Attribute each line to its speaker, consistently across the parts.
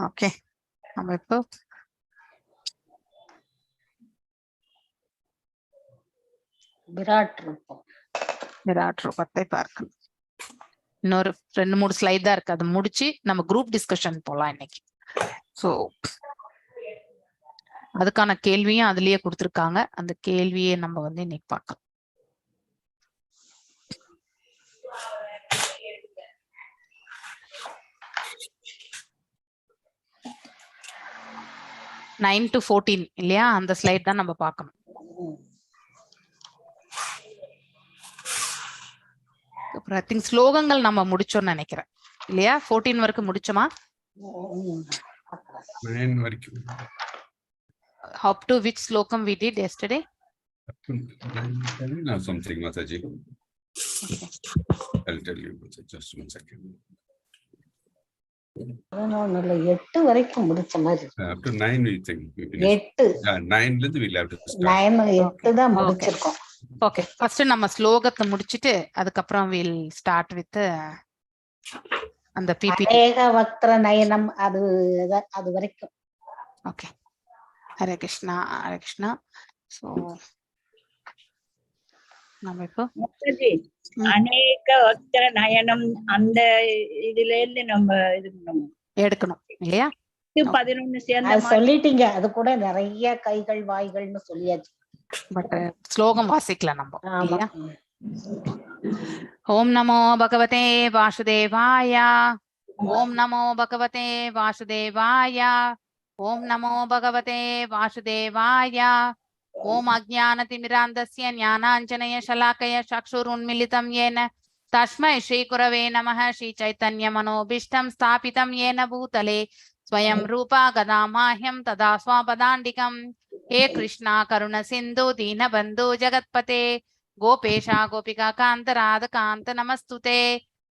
Speaker 1: Okay, நம்ம இப்போ
Speaker 2: விராட் ரூபத்தை
Speaker 1: பார்க்கணும். இன்னொரு 2-3 ஸ்லைட் தான் இருக்கு, அதை முடிச்சு நம்ம குரூப் டிஸ்கஷன் போலாம் இன்னைக்கு. ஸோ அதுக்கான கேள்வியும் அதுலயே கொடுத்துருக்காங்க, அந்த கேள்வியை நம்ம வந்து இன்னைக்கு பார்க்கலாம். Nine to 14 இல்லையா, அந்த ஸ்லைட் தான் நம்ம பார்க்கணும். I think ஸ்லோகங்கள் நம்ம முடிச்சோம்னு நினைக்கிறேன் இல்லையா? 14 வரைக்கும் முடிச்சோமா?
Speaker 3: 9 வரைக்கும்.
Speaker 1: Up to which slokam we did yesterday?
Speaker 3: Something, Mataji. Okay. I'll tell you, just 1 second.
Speaker 2: 8 வரைக்கும் முடிச்ச மாதிரி.
Speaker 3: Up to 9 we think.
Speaker 2: 8.
Speaker 3: 9 ல we'll have to start.
Speaker 2: 8 தான் முடிச்சிருக்கோம்.
Speaker 1: ஓகே, ஃபர்ஸ்ட் நம்ம ஸ்லோகத்தை முடிச்சிட்டு அதுக்கப்புறம் we'll start with அந்த பிபி.
Speaker 2: ஏக வக்ர நயனம் அது வரைக்கும்.
Speaker 1: ஓகே, ஹரே கிருஷ்ணா ஹரே கிருஷ்ணா. சோ நம்ம இப்போ
Speaker 4: அநேக வக்ர நயனம் அந்த இதுல இருந்து நம்ம இது
Speaker 1: எடுக்கணும் இல்லையா?
Speaker 4: 11 சேர்ந்து
Speaker 2: சொல்லிட்டீங்க, அது கூட நிறைய கைகள் வாய்கள்னு சொல்லியாச்சு,
Speaker 1: பட் ஸ்லோகம் வாசிக்கல நம்ம இல்லையா? ஓம் நமோ பகவதே வாசுதேவாய, ஓம் நமோ பகவதே வாசுதேவாய, ஓம் நமோ பகவதே வாசுதேவாய. ஓம் அஜ்ஞானதிமிராந்தஸ்ய ஞானாஞ்சனய ஷலாக்கய சக்ஷுருன்மிலிதம் येन तस्मै श्रीगुरवे नमः. श्रीचैतन्यमनोभीष्टं स्थापितं येन भूतले स्वयं रूपा गदामाह्यं तदा स्वापदाण्डिकं. हे कृष्णा करुण सिन्धु दीनबन्धु जगत्पते गोपेशा गोपिका कान्त राधकान्त नमस्तुते.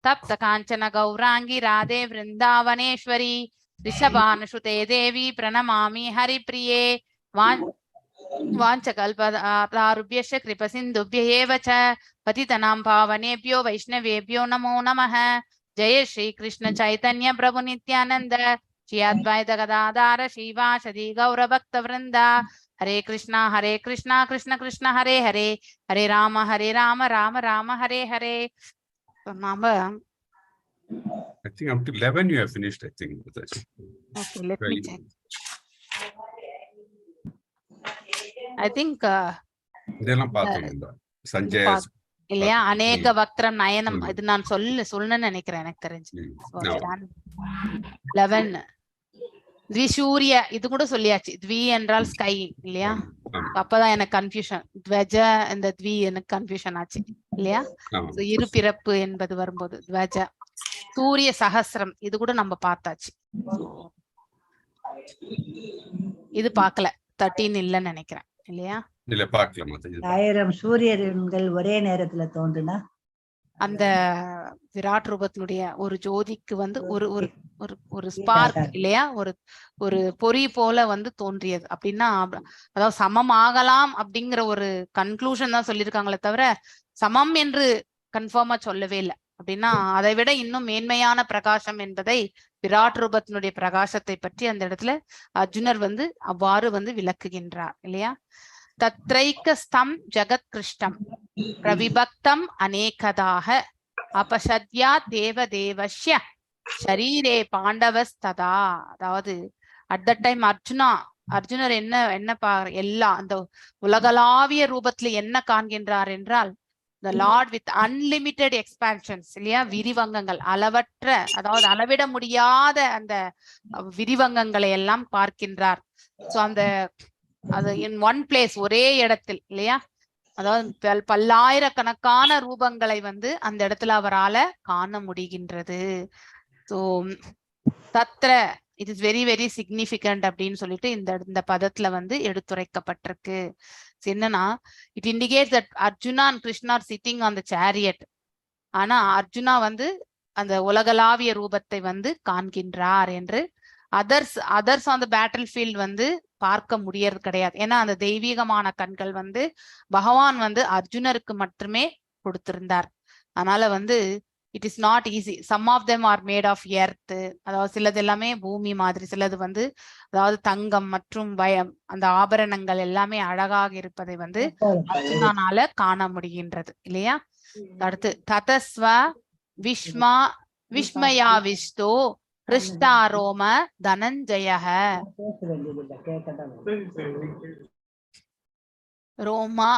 Speaker 1: तप्त काञ्चन गौरांगी राधे वृन्दावनेश्वरी ऋषभानुसुते देवी प्रणमामि हरिप्रिये. वाञ्छकल्पतरुभ्यश्च कृपसिन्धुभ्य एव च पतितनां पावनेभ्यो वैष्णवेभ्यो नमो नमः. जय श्री कृष्ण चैतन्य प्रभु नित्यानंद श्री अद्वैत गदाधर श्रीवासदि गौर भक्त वृंद. हरे कृष्णा कृष्ण कृष्ण हरे हरे, हरे Ram Ram Ram Hare Hare.
Speaker 3: I think up to 11 you have finished, I think.
Speaker 1: Okay, let me check. I think
Speaker 3: இதெல்லாம் பார்த்தோம் சஞ்சய்
Speaker 1: இல்லையா? அநேக வக்ரம் நயனம் இது நான் சொல்லணும்னு நினைக்கிறேன், எனக்கு தெரிஞ்சு 11. த்விசூரிய இது கூட சொல்லியாச்சு, த்வி என்றால் ஸ்கை இல்லையா? அப்பதான் எனக்கு கன்ஃபியூஷன், துவஜ இந்த த்வி எனக்கு கன்ஃபியூஷன் ஆச்சு இல்லையா? இரு பிறப்பு என்பது வரும்போது துவஜ. சூரிய சகஸ்ரம் இது கூட நம்ம பார்த்தாச்சு, இது பார்க்கல, 13 இல்லன்னு நினைக்கிறேன் இல்லையா?
Speaker 3: இல்ல பார்க்கலாம்.
Speaker 4: 1000 சூரியன்கள் ஒரே நேரத்துல தோன்றுனா
Speaker 1: அந்த விராட் ரூபத்தினுடைய ஒரு ஜோதிக்கு வந்து ஒரு ஒரு ஒரு ஸ்பார்க் இல்லையா, ஒரு பொறி போல வந்து தோன்றியது அப்படின்னா, அதாவது சமம் ஆகலாம் அப்படிங்கிற ஒரு கன்க்ளூஷன் தான் சொல்லியிருக்காங்களே தவிர சமம் என்று கன்ஃபார்மா சொல்லவே இல்லை. அப்படின்னா அதை விட இன்னும் மேன்மையான பிரகாசம் என்பதை விராட் ரூபத்தினுடைய பிரகாசத்தை பற்றி அந்த இடத்துல அர்ஜுனர் வந்து அவ்வாறு வந்து விளக்குகின்றார் இல்லையா? தத்ரைக்கஸ்தம் ஜகத் கிருஷ்டம் பிரவிபக்தம் அநேகதாக அபசத்யா தேவதேவஸ்ய ஷரீரே பாண்டவஸ்ததா. அதாவது அட் த டைம் அர்ஜுனர் என்ன எல்லா அந்த உலகளாவிய ரூபத்துல என்ன காண்கின்றார் என்றால், the Lord with unlimited expansions இல்லையா, விரிவங்கங்கள் அளவற்ற, அதாவது அளவிட முடியாத அந்த விரிவங்கங்களை எல்லாம் பார்க்கின்றார். சோ அது in one place, ஒரே இடத்தில் இல்லையா, அதாவது பல்லாயிரக்கணக்கான ரூபங்களை வந்து அந்த இடத்துல அவரால காண முடிகின்றது. சோ தத்ர it is very very significant அப்படின்னு சொல்லிட்டு இந்த பதத்துல வந்து எடுத்துரைக்கப்பட்டிருக்கு. என்னன்னா it indicates that Arjuna and Krishna are sitting on the chariot. ஆனா அர்ஜுனா வந்து அந்த உலகளாவிய ரூபத்தை வந்து காண்கின்றார் என்று others on the battle field வந்து பார்க்க முடியறது கிடையாது. ஏன்னா அந்த தெய்வீகமான கண்கள் வந்து பகவான் வந்து அர்ஜுனருக்கு மட்டுமே கொடுத்திருந்தார். அதனால வந்து it is not easy. Some of them are made of earth, அதாவது சிலது எல்லாமே பூமி மாதிரி, சிலது வந்து அதாவது தங்கம் மற்றும் அந்த ஆபரணங்கள் எல்லாமே அழகாக இருப்பதை வந்து அர்ஜுனானால காண முடிகின்றது இல்லையா. அடுத்து ததஸ்வ விஸ்மயா விஷ்டோ ஹிருஷ்டாரோம தனஞ்சயஹ ரோமா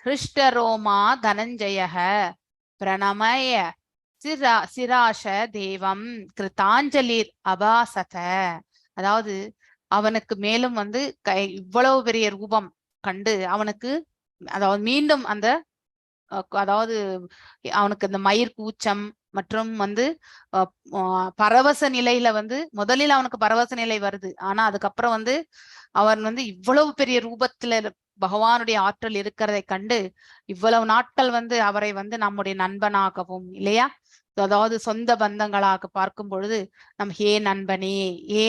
Speaker 1: ஹிருஷ்டரோமா தனஞ்சயஹ பிரணமய சிராஷ தேவம் கிருதாஞ்சலிர் அபாசத. அதாவது அவனுக்கு மேலும் வந்து இவ்வளவு பெரிய ரூபம் கண்டு அவனுக்கு அதாவது மீண்டும் அந்த அதாவது அவனுக்கு அந்த மயிர் கூச்சம் மற்றும் வந்து பரவச நிலையில வந்து முதலில் அவனுக்கு பரவச நிலை வருது. ஆனா அதுக்கப்புறம் வந்து அவன் வந்து இவ்வளவு பெரிய ரூபத்துல பகவானுடைய ஆற்றல் இருக்கிறதை கண்டு இவ்வளவு நாட்கள் வந்து அவரை வந்து நம்முடைய நண்பனாகவும் இல்லையா, அதாவது சொந்த பந்தங்களாக பார்க்கும் பொழுது நம் ஹே நண்பனே, ஏ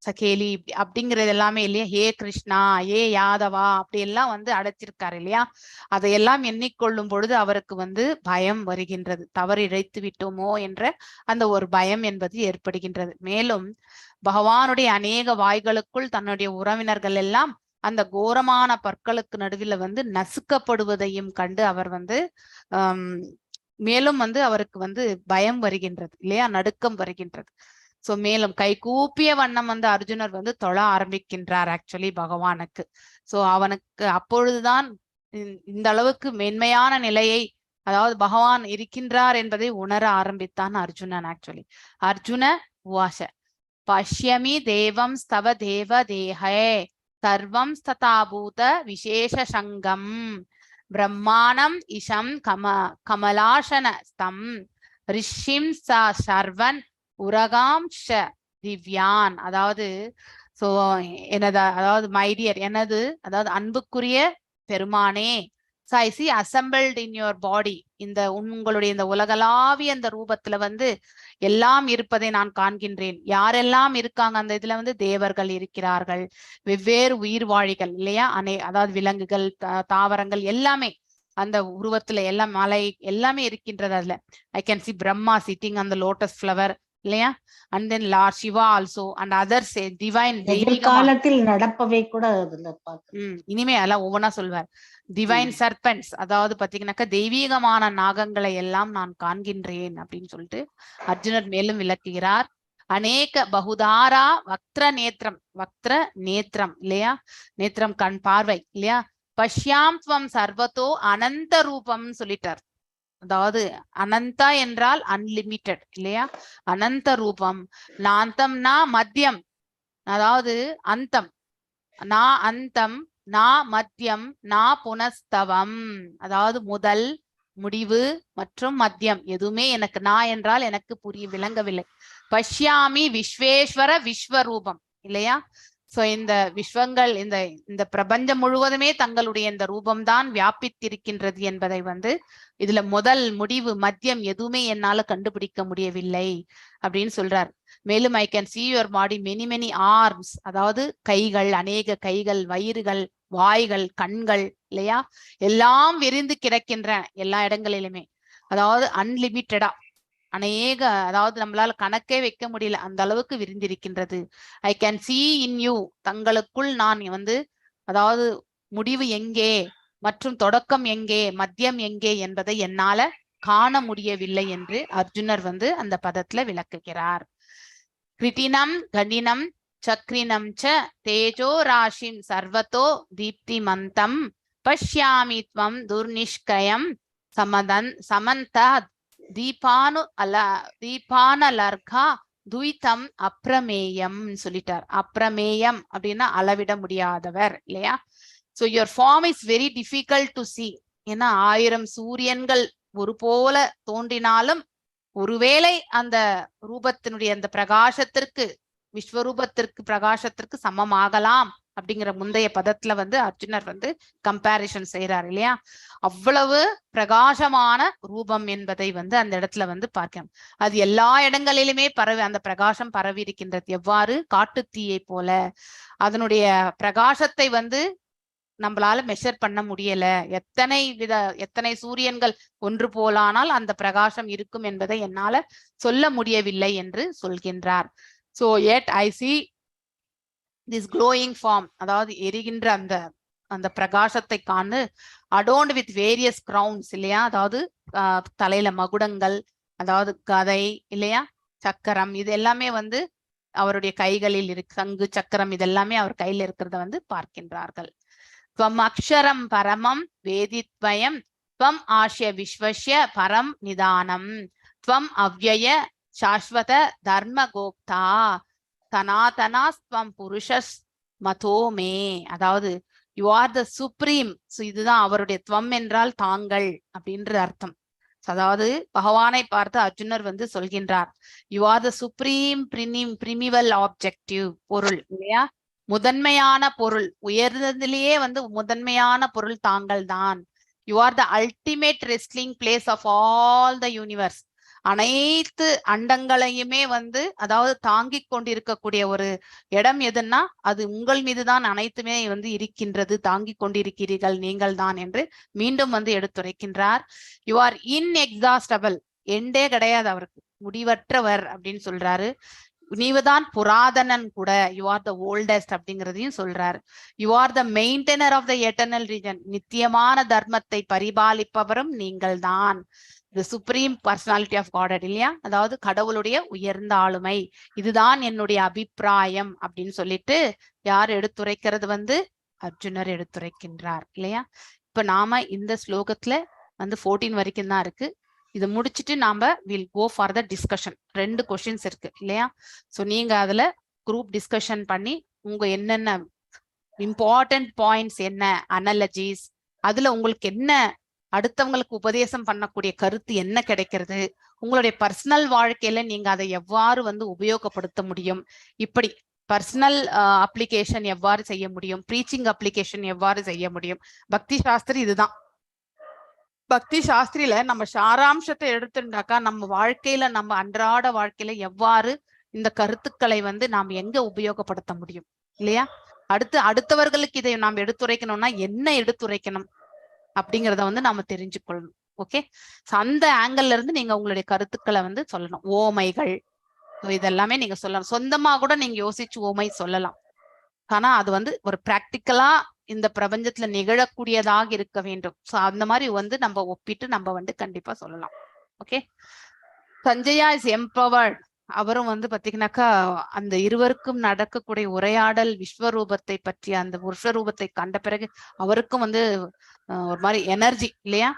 Speaker 1: சகேலி அப்படிங்கிறது எல்லாமே இல்லையா, ஹே கிருஷ்ணா, ஏ யாதவா அப்படி எல்லாம் வந்து அழைச்சிருக்காரு இல்லையா. அதையெல்லாம் எண்ணிக்கொள்ளும் பொழுது அவருக்கு வந்து பயம் வருகின்றது. தவறு இழைத்து விட்டோமோ என்ற அந்த ஒரு பயம் என்பது ஏற்படுகின்றது. மேலும் பகவானுடைய அநேக வாய்களுக்குள் தன்னுடைய உறவினர்கள் எல்லாம் அந்த கோரமான பற்களுக்கு நடுவில் வந்து நசுக்கப்படுவதையும் கண்டு அவர் வந்து மேலும் வந்து அவருக்கு வந்து பயம் வருகின்றது இல்லையா, நடுக்கம் வருகின்றது. சோ மேலும் கை கூப்பிய வண்ணம் வந்து அர்ஜுனர் வந்து தொழ ஆரம்பிக்கின்றார் ஆக்சுவலி பகவானுக்கு. சோ அவனுக்கு அப்பொழுதுதான் இந்த அளவுக்கு மென்மையான நிலையை, அதாவது பகவான் இருக்கின்றார் என்பதை உணர ஆரம்பித்தான் அர்ஜுனன். ஆக்சுவலி அர்ஜுன உவாச பஷ்யமி தேவம் ஸ்தவ தேவ தேஹே சர்வம் ஸ்ததாபூத விசேஷ சங்கம் பிரம்மாணம் இஷம் கமலாசன ஸ்தம் ரிஷிம் சர்வன் உரகாம்ஷ திவ்யான். அதாவது சோ எனது அதாவது மைடியர் எனது அதாவது அன்புக்குரிய பெருமானே, so I see assembled in your body, இந்த உங்களுடைய இந்த உலகளாவிய இந்த ரூபத்துல வந்து எல்லாம் இருப்பதை நான் காண்கின்றேன். யாரெல்லாம் இருக்காங்க அந்த இதுல வந்து தேவர்கள் இருக்கிறார்கள், வெவ்வேறு உயிர்வாழிகள் இல்லையா, அதாவது விலங்குகள், தாவரங்கள் எல்லாமே அந்த உருவத்துல எல்லாம், மலை எல்லாமே இருக்கின்றது. அதுல I can see Brahma sitting on the lotus flower இல்லையா, and then Lord Shiva also and others divine
Speaker 2: காலத்தில் நடப்பவை கூட அதுல
Speaker 1: இனிமே எல்லாம் ஒவ்வொன்னா சொல்வார். டிவைன் சர்பென்ட்ஸ், அதாவது பாத்தீங்கன்னாக்கா தெய்வீகமான நாகங்களை எல்லாம் நான் காண்கின்றேன் அப்படின்னு சொல்லிட்டு அர்ஜுனர் மேலும் விளக்குகிறார். அநேக பகுதாரா வக்ர நேத்திரம் இல்லையா, நேத்திரம் கண் பார்வை இல்லையா, பஷ்யாம் துவம் சர்வத்தோ அனந்த ரூபம் சொல்லிட்டார். அதாவது அனந்தா என்றால் அன்லிமிட்டெட் இல்லையா, அனந்த ரூபம். நாந்தம் நா மத்தியம், அதாவது அந்தம் நா அந்தம் நா மத்தியம் நா புனஸ்தவம், அதாவது முதல் முடிவு மற்றும் மத்தியம் எதுவுமே எனக்கு நான் என்றால் எனக்கு விளங்கவில்லை. பஷ்யாமி விஸ்வேஸ்வர விஸ்வரூபம் இல்லையா. சோ இந்த விஸ்வங்கள் இந்த பிரபஞ்சம் முழுவதுமே தங்களுடைய இந்த ரூபம்தான் வியாபித்திருக்கின்றது என்பதை வந்து இதுல முதல் முடிவு மத்தியம் எதுவுமே என்னால கண்டுபிடிக்க முடியவில்லை அப்படின்னு சொல்றார். மேலும் ஐ can see your body many arms, அதாவது கைகள், அநேக கைகள், வயிறுகள், வாய்கள், கண்கள் இல்லையா, எல்லாம் விரிந்து கிடக்கின்ற எல்லா இடங்களிலுமே, அதாவது அன்லிமிட்டடா அநேக, அதாவது நம்மளால கணக்கே வைக்க முடியல அந்த அளவுக்கு விரிந்திருக்கின்றது. I can see in you, தங்களுக்குள் நான் வந்து அதாவது முடிவு எங்கே மற்றும் தொடக்கம் எங்கே மத்தியம் எங்கே என்பதை என்னால காண முடியவில்லை என்று அர்ஜுனர் வந்து அந்த பதத்துல விளக்குகிறார். கிருட்டினம் கண்டினம் சக்ரினம் ச தேஜோ ராஷிம் சர்வத்தோ தீப்திமந்தம் பஷ்யாமி த்வம் துர்நிஷ்கயம் சமந்த தீபானலர்கா துய்தம் அப்ரமேயம் சொல்லிட்டார். அப்ரமேயம் அப்படின்னா அளவிட முடியாதவர் இல்லையா. So your form is very difficult to see. ஏன்னா 1000 சூரியன்கள் ஒரு போல தோன்றினாலும் ஒருவேளை அந்த ரூபத்தினுடைய அந்த பிரகாசத்திற்கு விஸ்வரூபத்திற்கு பிரகாசத்திற்கு சமமாகலாம் அப்படிங்கிற முந்தைய பதத்துல வந்து அர்ஜுனர் வந்து கம்பேரிஷன் செய்யறாரு இல்லையா? அவ்வளவு பிரகாசமான ரூபம் என்பதை வந்து அந்த இடத்துல வந்து பார்க்கணும். அது எல்லா இடங்களிலுமே அந்த பிரகாசம் பரவி இருக்கின்றது. எவ்வாறு? காட்டுத்தீயை போல. அதனுடைய பிரகாசத்தை வந்து நம்மளால மெஷர் பண்ண முடியல. எத்தனை சூரியன்கள் ஒன்று போலானால் அந்த பிரகாசம் இருக்கும் என்பதை என்னால சொல்ல முடியவில்லை என்று சொல்கின்றார். So yet I see this glowing form, அதாவது எரிகின்ற அந்த பிரகாசத்தை காணு, adorned with various crowns இல்லையா? அதாவது தலையில மகுடங்கள், அதாவது கதை இல்லையா, சக்கரம், இது எல்லாமே வந்து அவருடைய கைகளில் இருக்கு. சங்கு சக்கரம் இதெல்லாமே அவர் கையில இருக்கிறத வந்து பார்க்கின்றார்கள். துவம் அக்ஷரம் பரமம் வேதித்வயம் துவம் ஆஷ்ய விஸ்வஸ்ய பரம் நிதானம் துவம் அவ்யய சாஸ்வத தர்ம கோப்தா தனாதனாஸ்துவம் புருஷஸ் மதோமே. அதாவது யூ ஆர் த சுப்ரீம். இதுதான் அவருடைய துவம் என்றால் தாங்கள் அப்படின்ற அர்த்தம். அதாவது பகவானை பார்த்து அர்ஜுனர் வந்து சொல்கின்றார், you are the supreme primeval objective பொருள் இல்லையா? முதன்மையான பொருள், உயர்ந்ததிலேயே வந்து முதன்மையான பொருள் தாங்கள் தான். You are the ultimate resting place of all the universe. அனைத்து அண்டங்களையுமே வந்து அதாவது தாங்கிக் கொண்டிருக்கக்கூடிய ஒரு இடம் எதுன்னா அது உங்கள் மீதுதான் அனைத்துமே வந்து இருக்கின்றது, தாங்கிக் கொண்டிருக்கிறீர்கள் நீங்கள் தான் என்று மீண்டும் வந்து எடுத்துரைக்கின்றார். யூ ஆர் இன்எக்ஸாஸ்டபிள், எண்டே கிடையாது அவருக்கு, முடிவற்றவர் அப்படின்னு சொல்றாரு. நீவுதான் புராதனன் கூட, யூ ஆர் த ஓல்டஸ்ட் அப்படிங்கிறதையும் சொல்றாரு. You are the maintainer of the eternal religion, நித்தியமான தர்மத்தை பரிபாலிப்பவரும் நீங்கள் தான். The supreme personality of God இல்லையா? அதாவது கடவுளுடைய உயர்ந்த ஆளுமை, இதுதான் என்னுடைய அபிப்பிராயம் அப்படின்னு சொல்லிட்டு யார் எடுத்துரைக்கிறது வந்து அர்ஜுனர் எடுத்துரைக்கின்றார் இல்லையா? இப்ப நாம இந்த ஸ்லோகத்துல வந்து 14 வரைக்கும் தான் இருக்கு. இதை முடிச்சுட்டு நாம will go for the discussion. 2 questions இருக்கு இல்லையா? ஸோ நீங்க அதுல குரூப் டிஸ்கஷன் பண்ணி உங்க என்னென்ன இம்பார்ட்டன்ட் பாயிண்ட்ஸ், என்ன அனாலஜிஸ், அதுல உங்களுக்கு என்ன அடுத்தவங்களுக்கு உபதேசம் பண்ணக்கூடிய கருத்து என்ன கிடைக்கிறது, உங்களுடைய பர்சனல் வாழ்க்கையில நீங்க அதை எவ்வாறு வந்து உபயோகப்படுத்த முடியும், இப்படி பர்சனல் அப்ளிகேஷன் எவ்வாறு செய்ய முடியும், ப்ரீச்சிங் அப்ளிகேஷன் எவ்வாறு செய்ய முடியும். பக்தி சாஸ்திரி இதுதான். பக்தி சாஸ்திரியில நம்ம சாராம்சத்தை எடுத்துட்டாக்கா நம்ம வாழ்க்கையில, நம்ம அன்றாட வாழ்க்கையில எவ்வாறு இந்த கருத்துக்களை வந்து நாம் எங்க உபயோகப்படுத்த முடியும் இல்லையா? அடுத்தவர்களுக்கு இதை நாம் எடுத்துரைக்கணும்னா என்ன எடுத்துரைக்கணும் அப்படிங்கிறத வந்து நாம தெரிஞ்சுக்கொள்ளணும். ஓகே, அந்த ஆங்கிள் இருந்து நீங்க உங்களுடைய கருத்துக்களை வந்து சொல்லணும். ஓமைகள் இதெல்லாமே நீங்க சொல்லலாம். சொந்தமா கூட நீங்க யோசிச்சு ஓமை சொல்லலாம். ஆனா அது வந்து ஒரு பிராக்டிக்கலா இந்த பிரபஞ்சத்துல நிகழக்கூடியதாக இருக்க வேண்டும். சோ அந்த மாதிரி வந்து நம்ம ஒப்பிட்டு நம்ம வந்து கண்டிப்பா சொல்லலாம். Okay, Sanjaya is empowered. அவரும் வந்து பாத்தீங்கன்னாக்கா அந்த இருவருக்கும் நடக்கக்கூடிய உரையாடல் விஸ்வரூபத்தை பற்றி, அந்த விஸ்வரூபத்தை கண்ட பிறகு அவருக்கும் வந்து ஒரு மாதிரி எனர்ஜி இல்லையா?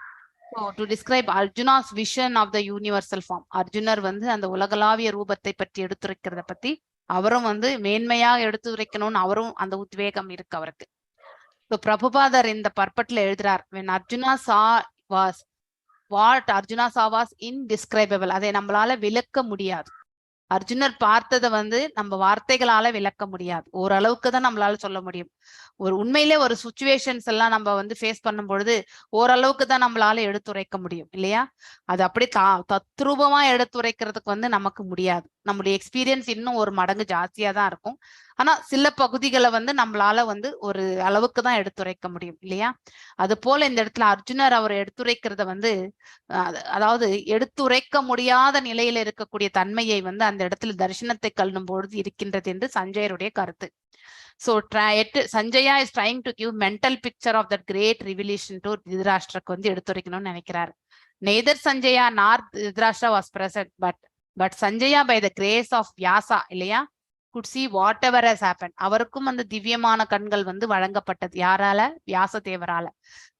Speaker 1: To describe Arjuna's vision of the universal form. அர்ஜுனர் வந்து அந்த உலகளாவிய ரூபத்தை பற்றி எடுத்துரைக்கிறத பத்தி அவரும் வந்து மேன்மையா எடுத்துரைக்கணும்னு அவரும் அந்த உத்வேகம் இருக்கு அவருக்கு. பிரபுபாதர் இந்த பர்பட்ல எழுதுறார், when Arjuna saw was what Arjuna saw was indescribable. அதை நம்மளால விளக்க முடியாது. அர்ஜுனர் பார்த்ததை வந்து நம்ம வார்த்தைகளால விளக்க முடியாது. ஓரளவுக்கு தான் நம்மளால சொல்ல முடியும். ஒரு உண்மையிலே ஒரு சுச்சுவேஷன்ஸ் எல்லாம் நம்ம வந்து ஃபேஸ் பண்ணும் பொழுது ஓரளவுக்கு தான் நம்மளால எடுத்துரைக்க முடியும் இல்லையா? அது அப்படி தத்ரூபமா எடுத்துரைக்கிறதுக்கு வந்து நமக்கு முடியாது. நம்முடைய எக்ஸ்பீரியன்ஸ் இன்னும் ஒரு மடங்கு ஜாஸ்தியா தான் இருக்கும். ஆனா சில பகுதிகளை வந்து நம்மளால வந்து ஒரு அளவுக்கு தான் எடுத்துரைக்க முடியும் இல்லையா? அது போல இந்த இடத்துல அர்ஜுனர் அவர் எடுத்துரைக்கிறத வந்து அதாவது எடுத்துரைக்க முடியாத நிலையில இருக்கக்கூடிய தன்மையை வந்து அந்த இடத்துல தரிசனத்தை கல்லும் பொழுது இருக்கின்றது என்று சஞ்சயருடைய கருத்து. So Sanjaya is trying to give mental picture of that great revelation to Dhritarashtraக்கு வந்து எடுத்துரைக்கணும்னு நினைக்கிறார். Neither Sanjaya nor Dhritarashtra was present, but Sanjaya by the grace of Vyasa இல்லையா could see whatever has happened. அவருக்கும் அந்த திவ்யமான கண்கள் வந்து வழங்கப்பட்டது. யாரால? Vyasa தேவரால.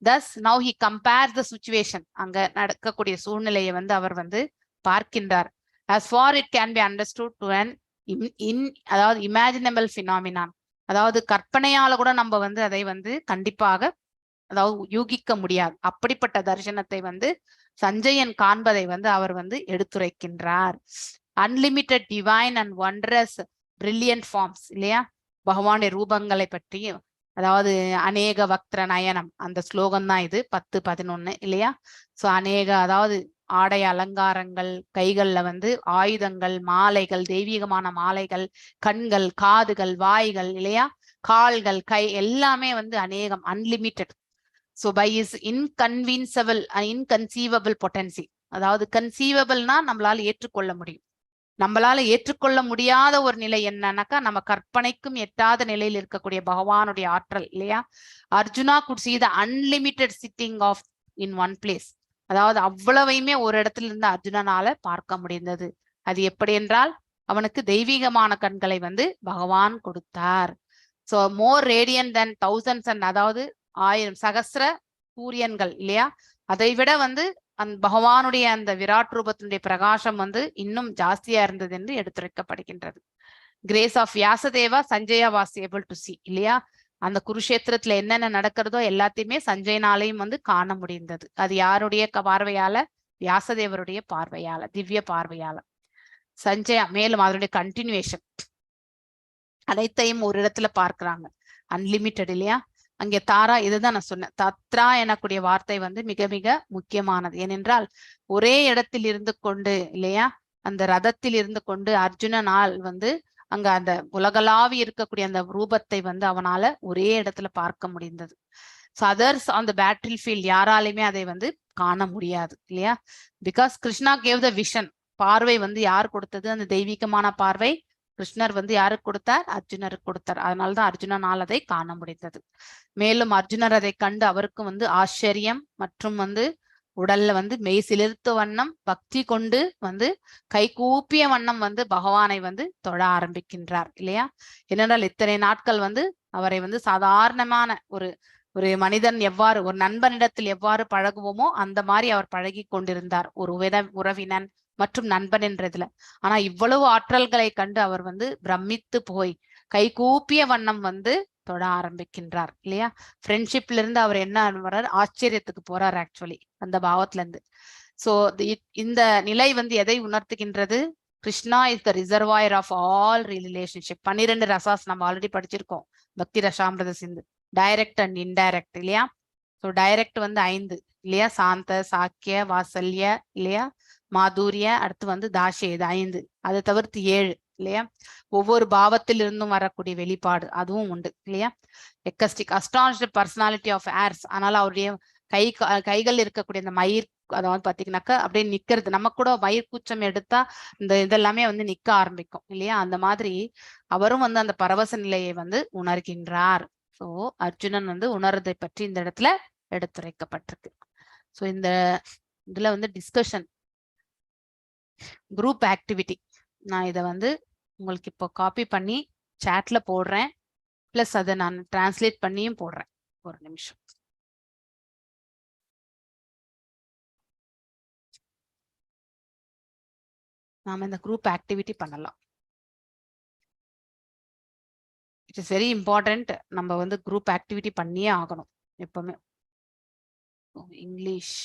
Speaker 1: Thus now he compares the situation. அங்க நடக்கக்கூடிய சூழ்நிலையை வந்து அவர் வந்து பார்க்கின்றார். As far it can be understood to an அதாவது imaginable phenomenon. அதாவது கற்பனையால கூட நம்ம வந்து அதை வந்து கண்டிப்பாக அதாவது யூகிக்க முடியாது. அப்படிப்பட்ட தரிசனத்தை வந்து சஞ்சயன் காண்பதை வந்து அவர் வந்து எடுத்துரைக்கின்றார். Unlimited divine and wondrous brilliant forms இல்லையா, பகவானுடைய ரூபங்களை பற்றி. அதாவது அநேக வக்திர நயனம் அந்த ஸ்லோகம் தான் இது 10-11 இல்லையா. சோ அநேக, அதாவது ஆடை அலங்காரங்கள், கைகள்ல வந்து ஆயுதங்கள், மாலைகள், தெய்வீகமான மாலைகள், கண்கள், காதுகள், வாய்கள் இல்லையா, கால்கள், கை எல்லாமே வந்து அநேகம், unlimited. So by is inconceivable potency, அதாவது கன்சீவபிள்னா நம்மளால ஏற்றுக்கொள்ள முடியும். நம்மளால ஏற்றுக்கொள்ள முடியாத ஒரு நிலை என்னன்னாக்கா, நம்ம கற்பனைக்கும் எட்டாத நிலையில் இருக்கக்கூடிய பகவானுடைய ஆற்றல் இல்லையா. Arjuna good see the unlimited sitting of in one place. அதாவது அவ்வளவையுமே ஒரு இடத்துல இருந்து அர்ஜுனனால பார்க்க முடிந்தது. அது எப்படி என்றால், அவனுக்கு தெய்வீகமான கண்களை வந்து பகவான் கொடுத்தார். So more radiant then thousands and, அதாவது 1000 சகஸ்ர சூரியன்கள் இல்லையா, அதை விட வந்து அந்த பகவானுடைய அந்த விராட் ரூபத்தினுடைய பிரகாசம் வந்து இன்னும் ஜாஸ்தியா இருந்தது என்று எடுத்துரைக்கப்படுகின்றது. Grace of Vyasadeva Sanjaya was able to see இல்லையா. அந்த குருஷேத்திரத்துல என்னென்ன நடக்கிறதோ எல்லாத்தையுமே சஞ்சயனாலையும் வந்து காண முடிந்தது. அது யாருடைய பார்வையால? வியாசதேவருடைய பார்வையால, திவ்ய பார்வையால. சஞ்சயா மேலும் அதனுடைய கண்டினியூவேஷன் அனைத்தையும் ஒரு இடத்துல பார்க்கிறாங்க, அன்லிமிட்டெட் இல்லையா. அங்கே தாரா, இதுதான் நான் சொன்னேன், தத்ரா எனக்கூடிய வார்த்தை வந்து மிக மிக முக்கியமானது. ஏனென்றால் ஒரே இடத்தில் இருந்து கொண்டு இல்லையா, அந்த ரதத்தில் இருந்து கொண்டு அர்ஜுனனால் வந்து அங்க அந்த உலகளாவி இருக்கக்கூடிய அந்த ரூபத்தை வந்து அவனால ஒரே இடத்துல பார்க்க முடிந்தது. So others on the battle field யாராலையுமே அதை வந்து காண முடியாது இல்லையா. Because Krishna gave the vision, பார்வை வந்து யார் கொடுத்தது? அந்த தெய்வீகமான பார்வை கிருஷ்ணர் வந்து யாருக்கு கொடுத்தார்? அர்ஜுனருக்கு கொடுத்தார். அதனால்தான் அர்ஜுனனால் அதை காண முடிந்தது. மேலும் அர்ஜுனர் அதை கண்டு அவருக்கு வந்து ஆச்சரியம் மற்றும் வந்து உடல்ல வந்து மெய் சிலிர்த்த வண்ணம் பக்தி கொண்டு வந்து கை கூப்பிய வண்ணம் வந்து பகவானை வந்து தொழ ஆரம்பிக்கின்றார் இல்லையா. ஏனென்றால் இத்தனை நாட்கள் வந்து அவரை வந்து சாதாரணமான ஒரு ஒரு மனிதன் எவ்வாறு, ஒரு நண்பனிடத்தில் எவ்வாறு பழகுவோமோ அந்த மாதிரி அவர் பழகி கொண்டிருந்தார், ஒரு உறவினன் மற்றும் நண்பன் என்றதுல. ஆனா இவ்வளவு ஆற்றல்களை கண்டு அவர் வந்து பிரமித்து போய் கை கூப்பிய வண்ணம் வந்து தொட ஆரம்பிக்கின்றார் இல்லையா. ஃப்ரெண்ட்ஷிப்ல இருந்து அவர் என்ன வர்றார்? ஆச்சரியத்துக்கு போறார் ஆக்சுவலி அந்த பாவத்துல இருந்து. சோ இந்த நிலை வந்து எதை உணர்த்துகின்றது? Krishna is the reservoir of all relationship. 12 rasas நம்ம ஆல்ரெடி படிச்சிருக்கோம், Bhakti Rasamrita Sindhu, direct and indirect இல்லையா. ஸோ டைரக்ட் வந்து 5 இல்லையா, சாந்த, சாக்கிய, வாசல்ய இல்லையா, மாதுரிய, அடுத்து வந்து தாஷே, இது 5. அதை தவிர்த்து 7 இல்லையா. ஒவ்வொரு பாவத்தில் இருந்தும் வரக்கூடிய வெளிப்பாடு அதுவும் உண்டு இல்லையா. எக்கஸ்டிக் அஸ்டானிஷ்டு பர்சனாலிட்டி ஆஃப் ஏர்ஸ். அதனால அவருடைய கைகள் இருக்கக்கூடிய அந்த மயிர், அதாவது பாத்தீங்கன்னாக்கா அப்படியே நிக்கிறது. நம்ம கூட மயிர் கூச்சம் எடுத்தா இந்த இதெல்லாமே வந்து நிக்க ஆரம்பிக்கும் இல்லையா. அந்த மாதிரி அவரும் வந்து அந்த பரவச நிலையை வந்து உணர்கின்றார். ஸோ அர்ஜுனன் வந்து உணர்றதை பற்றி இந்த இடத்துல எடுத்துரைக்கப்பட்டிருக்கு. ஸோ இந்த இதுல வந்து டிஸ்கஷன் குரூப் ஆக்டிவிட்டி, நான் இதை வந்து உங்களுக்கு இப்போ காப்பி பண்ணி சாட்ல போடுறேன், பிளஸ் அதை நான் டிரான்ஸ்லேட் பண்ணியும் போடுறேன். ஒரு நிமிஷம். நாம இந்த குரூப் ஆக்டிவிட்டி பண்ணலாம். It is very important. நம்ம வந்து குரூப் ஆக்டிவிட்டி பண்ணியே ஆகணும் எப்பவுமே. இங்கிலீஷ்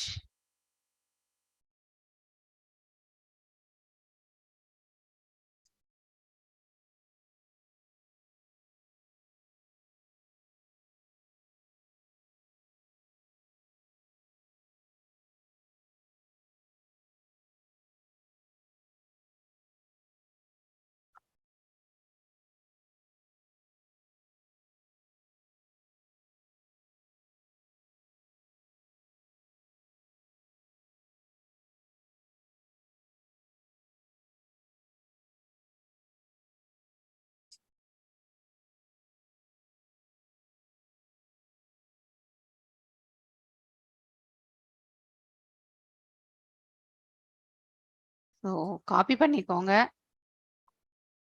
Speaker 1: ஸோ காப்பி பண்ணிக்கோங்க,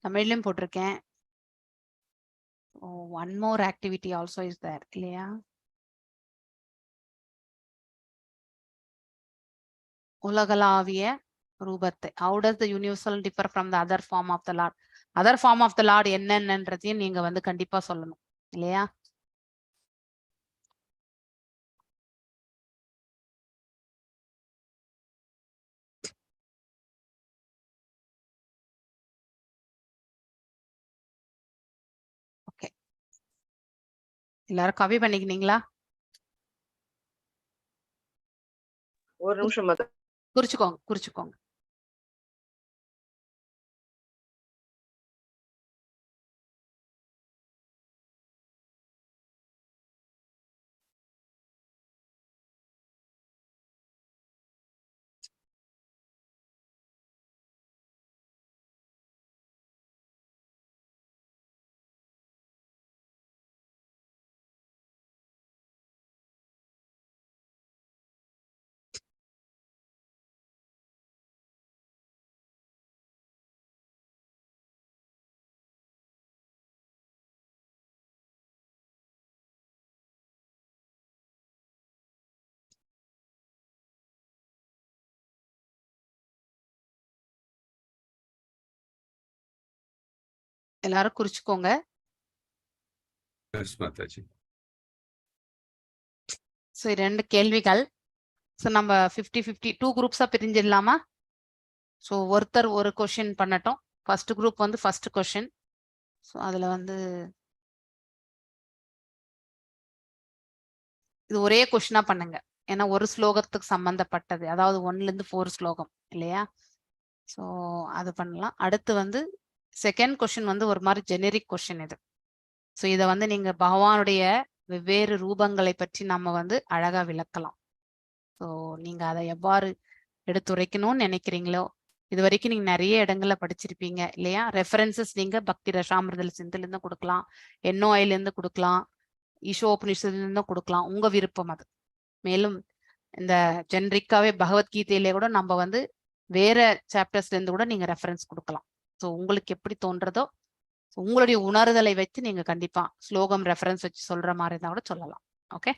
Speaker 1: தமிழ்லையும் போட்டிருக்கேன். One more activity also is there இல்லையா. உலகளாவிய ரூபத்தை, how does the universal differ from the other form of the Lord? Other form of the Lord என்னன்றதையும் நீங்க வந்து கண்டிப்பா சொல்லணும் இல்லையா. எல்லாரும் காப்பி பண்ணிக்கினீங்களா?
Speaker 5: ஒரு நிமிஷம்
Speaker 1: குறிச்சுக்கோங்க குறிச்சுக்கோங்க. எல்லாரும் குறிச்சுக்கோங்க.
Speaker 3: Yes, Mataji.
Speaker 1: ஸோ 2 கேள்விகள். ஸோ நம்ம 50-50 2 குரூப்ஸா பிரிஞ்சிடலாமா? ஸோ ஒருத்தர் ஒரு கொஷின் பண்ணட்டும். ஃபர்ஸ்ட் குரூப் வந்து ஃபர்ஸ்ட் கொஷின். ஸோ அதுல வந்து இது ஒரே கொஷினா பண்ணுங்க. ஏன்னா ஒரு ஸ்லோகத்துக்கு சம்பந்தப்பட்டது, அதாவது 1ல இருந்து 4 ஸ்லோகம் இல்லையா? ஸோ அது பண்ணலாம். அடுத்து வந்து செகண்ட் கொஷின் வந்து ஒரு மாதிரி ஜெனரிக் கொஷின் இது. ஸோ இதை வந்து நீங்க பகவானுடைய வெவ்வேறு ரூபங்களை பற்றி நம்ம வந்து அழகா விளக்கலாம். ஸோ நீங்க அதை எவ்வாறு எடுத்துரைக்கணும்னு நினைக்கிறீங்களோ, இது வரைக்கும் நீங்க நிறைய இடங்கள்ல படிச்சிருப்பீங்க இல்லையா? ரெஃபரன்சஸ் நீங்க பக்தி ரசாமிர்தல் சிந்துல இருந்து கொடுக்கலாம், NOIல இருந்து கொடுக்கலாம், ஈஷோபனிஷத்துல இருந்து கொடுக்கலாம், உங்க விருப்பம் அது. மேலும் இந்த ஜென்ரிக்காவே பகவத்கீதையிலே கூட நம்ம வந்து வேற சாப்டர்ஸ்ல இருந்து கூட நீங்க ரெஃபரன்ஸ் கொடுக்கலாம். ஸோ உங்களுக்கு எப்படி தோன்றதோ உங்களுடைய உணர்தலை வச்சு நீங்க கண்டிப்பா ஸ்லோகம் ரெஃபரன்ஸ் வச்சு சொல்ற மாதிரி இருந்தா கூட சொல்லலாம். ஓகே,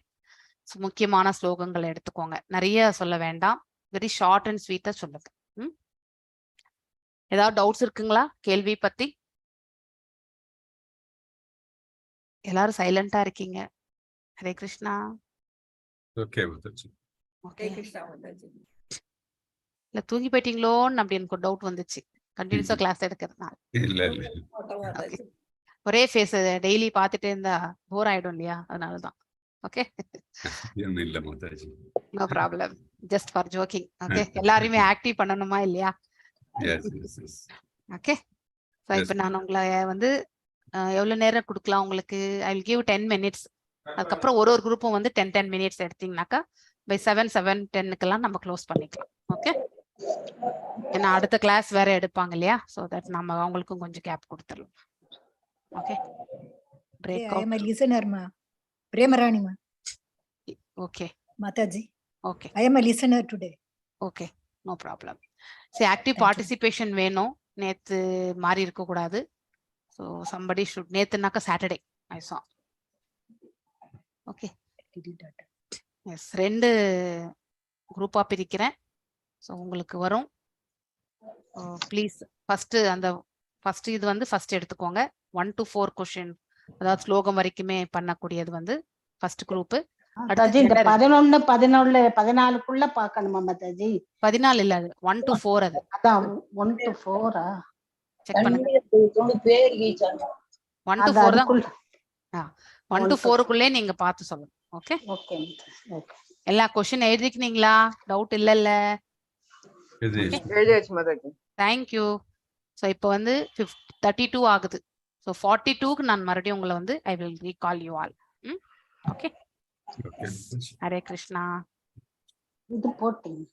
Speaker 1: ஸோ முக்கியமான ஸ்லோகங்களை எடுத்துக்கோங்க. நிறைய சொல்ல வேண்டாம், வெரி ஷார்ட் அண்ட் ஸ்வீட்டா சொல்லுங்க. ஏதாவது டவுட்ஸ் இருக்குங்களா கேள்வி பத்தி? எல்லாரும் சைலண்டா இருக்கீங்க. Hare Krishna.
Speaker 3: Okay, Mataji.
Speaker 1: Okay, இல்ல தூங்கி போயிட்டீங்களோன்னு அப்படி எனக்கு ஒரு டவுட் வந்துச்சு கண்டினியூஸா கிளாஸ் எடுக்கிறதுனால.
Speaker 3: இல்ல இல்ல.
Speaker 1: ஒரே ஃபேஸ் டெய்லி பார்த்துட்டே இருந்தா போர் ஆயிடும் இல்லையா? அதனாலதான். ஓகே,
Speaker 3: இல்ல Mataji.
Speaker 1: No problem, just for joking. Okay, எல்லாரையுமே ஆக்டிவ் பண்ணணுமா இல்லையா?
Speaker 3: Yes, yes, yes.
Speaker 1: Okay, so இப்போ நான் உங்களை வந்து எவ்வளவு நேரம் கொடுக்கலாம் உங்களுக்கு? I will give 10 minutes. அதுக்கப்புறம் ஒரு குரூப்பும் வந்து 10 minutes எடுத்தீங்கன்னாக்கா பை 7:10 நம்ம க்ளோஸ் பண்ணிக்கலாம். ஓகே, ஏன்னா அடுத்த கிளாஸ் வேற எடுப்பாங்க இல்லையா? ஸோ தட் நம்ம அவங்களுக்கும் கொஞ்சம் கேப் கொடுத்துடலாம். Okay, break
Speaker 6: I am a listener, ma. Premarani, ma.
Speaker 1: Okay
Speaker 6: Mataji.
Speaker 1: Okay
Speaker 6: I am a listener today.
Speaker 1: Okay, no problem. சரி, ஆக்டிவ் பார்ட்டிசிபேஷன் வேணும், நேத்து மாறி இருக்க கூடாது. ஸோ சம்படி ஷுட், நேத்துனாக்கா Saturday I saw. Okay, S, 2 குரூப்பா பிரிக்கிறேன். ஸோ உங்களுக்கு வரும். ப்ளீஸ் ஃபர்ஸ்ட் அந்த ஃபர்ஸ்ட் இது வந்து ஃபர்ஸ்ட் எடுத்துக்கோங்க. 1 to 4 கொஸ்டின், அதாவது ஸ்லோகம் வரைக்குமே பண்ணக்கூடியது வந்து ஃபர்ஸ்ட் குரூப்.
Speaker 2: மாதாஜி இந்த 11, 14, 14க்குள்ள பார்க்கணுமா மாதாஜி?
Speaker 1: 14 இல்ல, அது 1 to 4. அது
Speaker 2: அதான் 1 to 4
Speaker 1: செக் பண்ணுங்க. 1 to 4 தான். 1 to 4க்குள்ளே நீங்க பார்த்து சொல்லணும். Okay
Speaker 2: okay okay.
Speaker 1: எல்லா கொஸ்டின் எழுதிக்கினீங்களா? டவுட் இல்லல்ல?
Speaker 5: எழுதியாச்சு மாதாஜி.
Speaker 1: தேங்க்யூ. ஸோ இப்போ வந்து 32 ஆகுது. ஸோ 42க்கு நான் மறுபடியும் உங்களை வந்து I will recall you all. Okay, Hare Krishna.
Speaker 2: இது போட்டீங்க.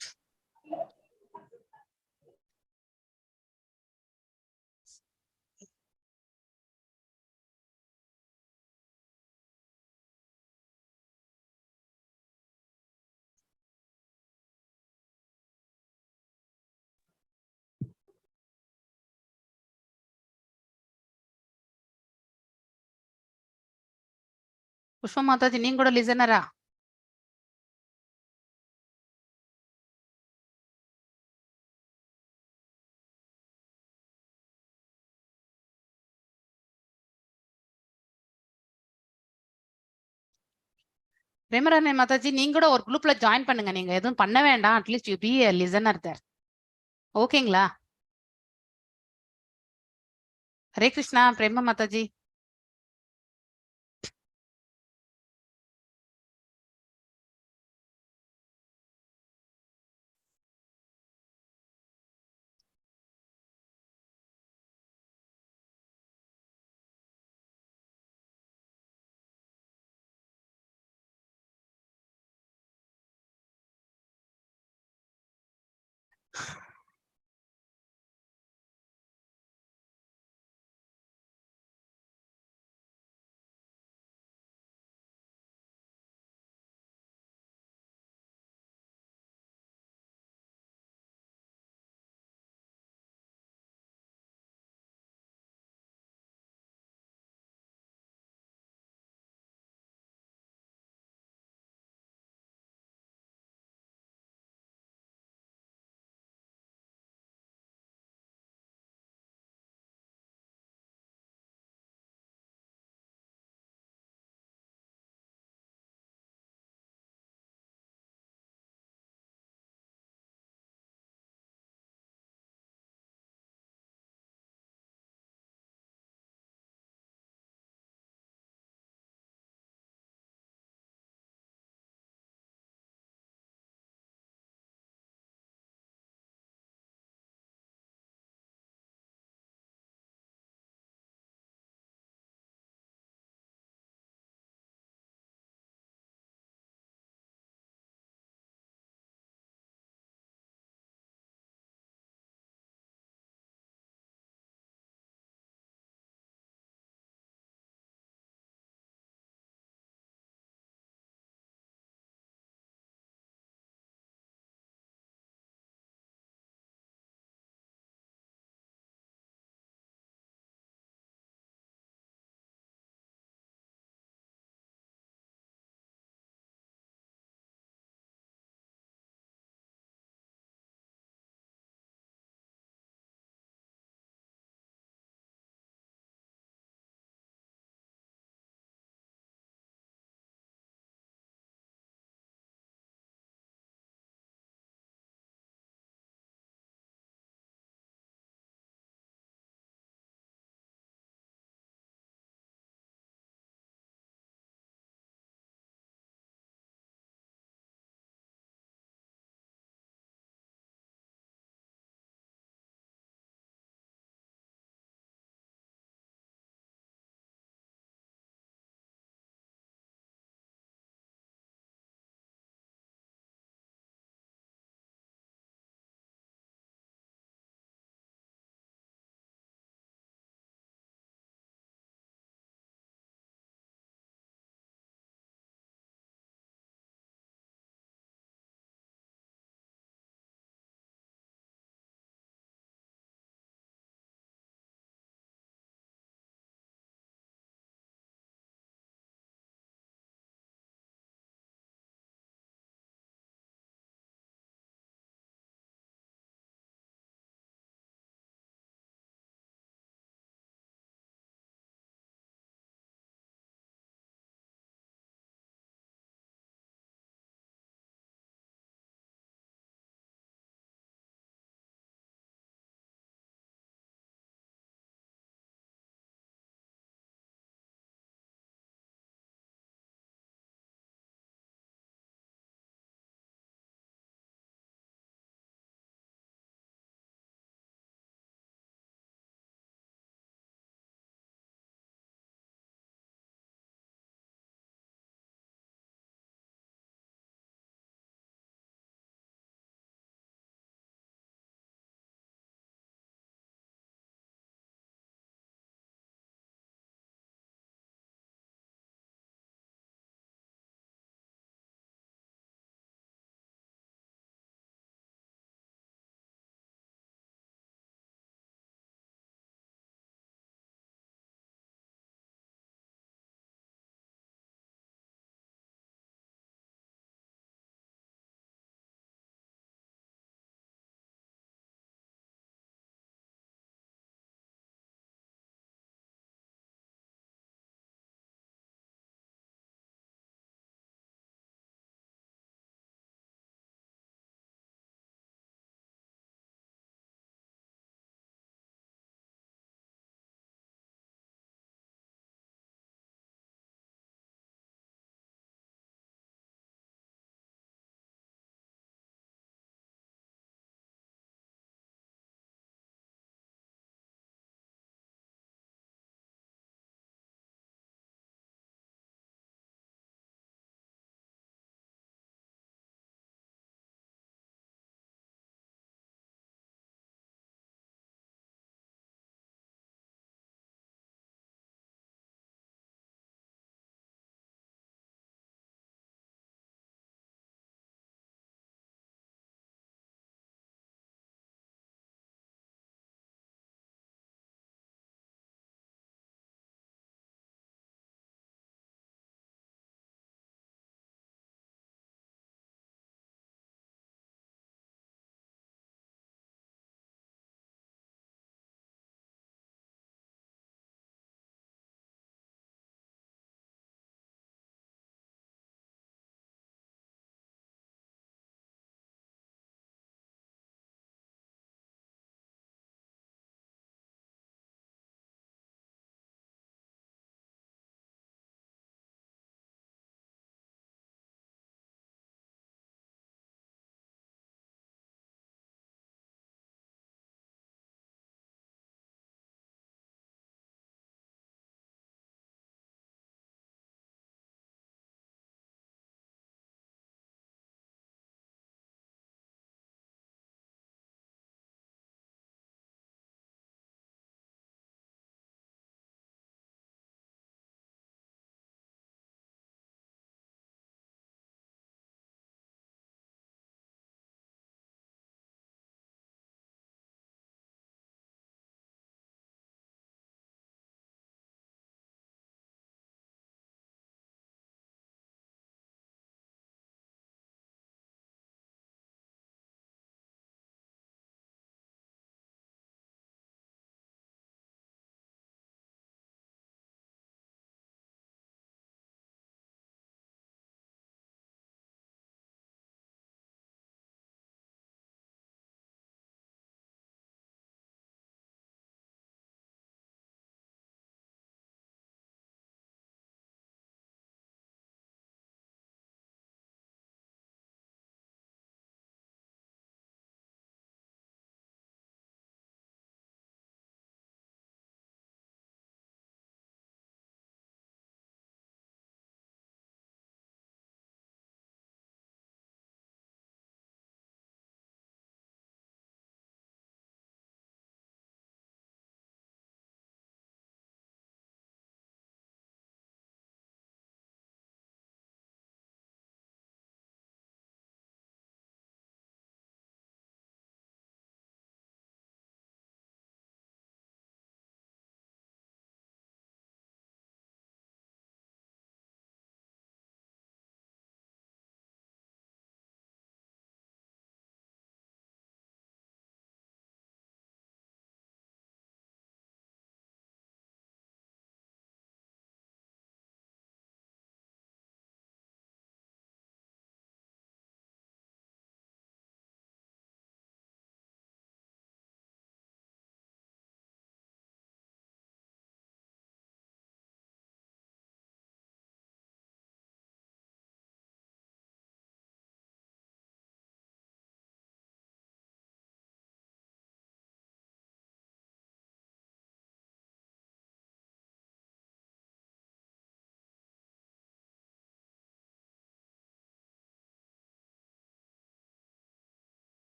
Speaker 1: புஷ்பா மாதாஜி, நீங்க கூட லிசனரா? பிரேமராணி மாதாஜி, நீங்க கூட ஒரு குரூப்ல ஜாயின் பண்ணுங்க. நீங்க எதுவும் பண்ண வேண்டாம், at least you be a listener there. ஓகேங்களா? ஹரே கிருஷ்ணா. பிரேம மாதாஜி.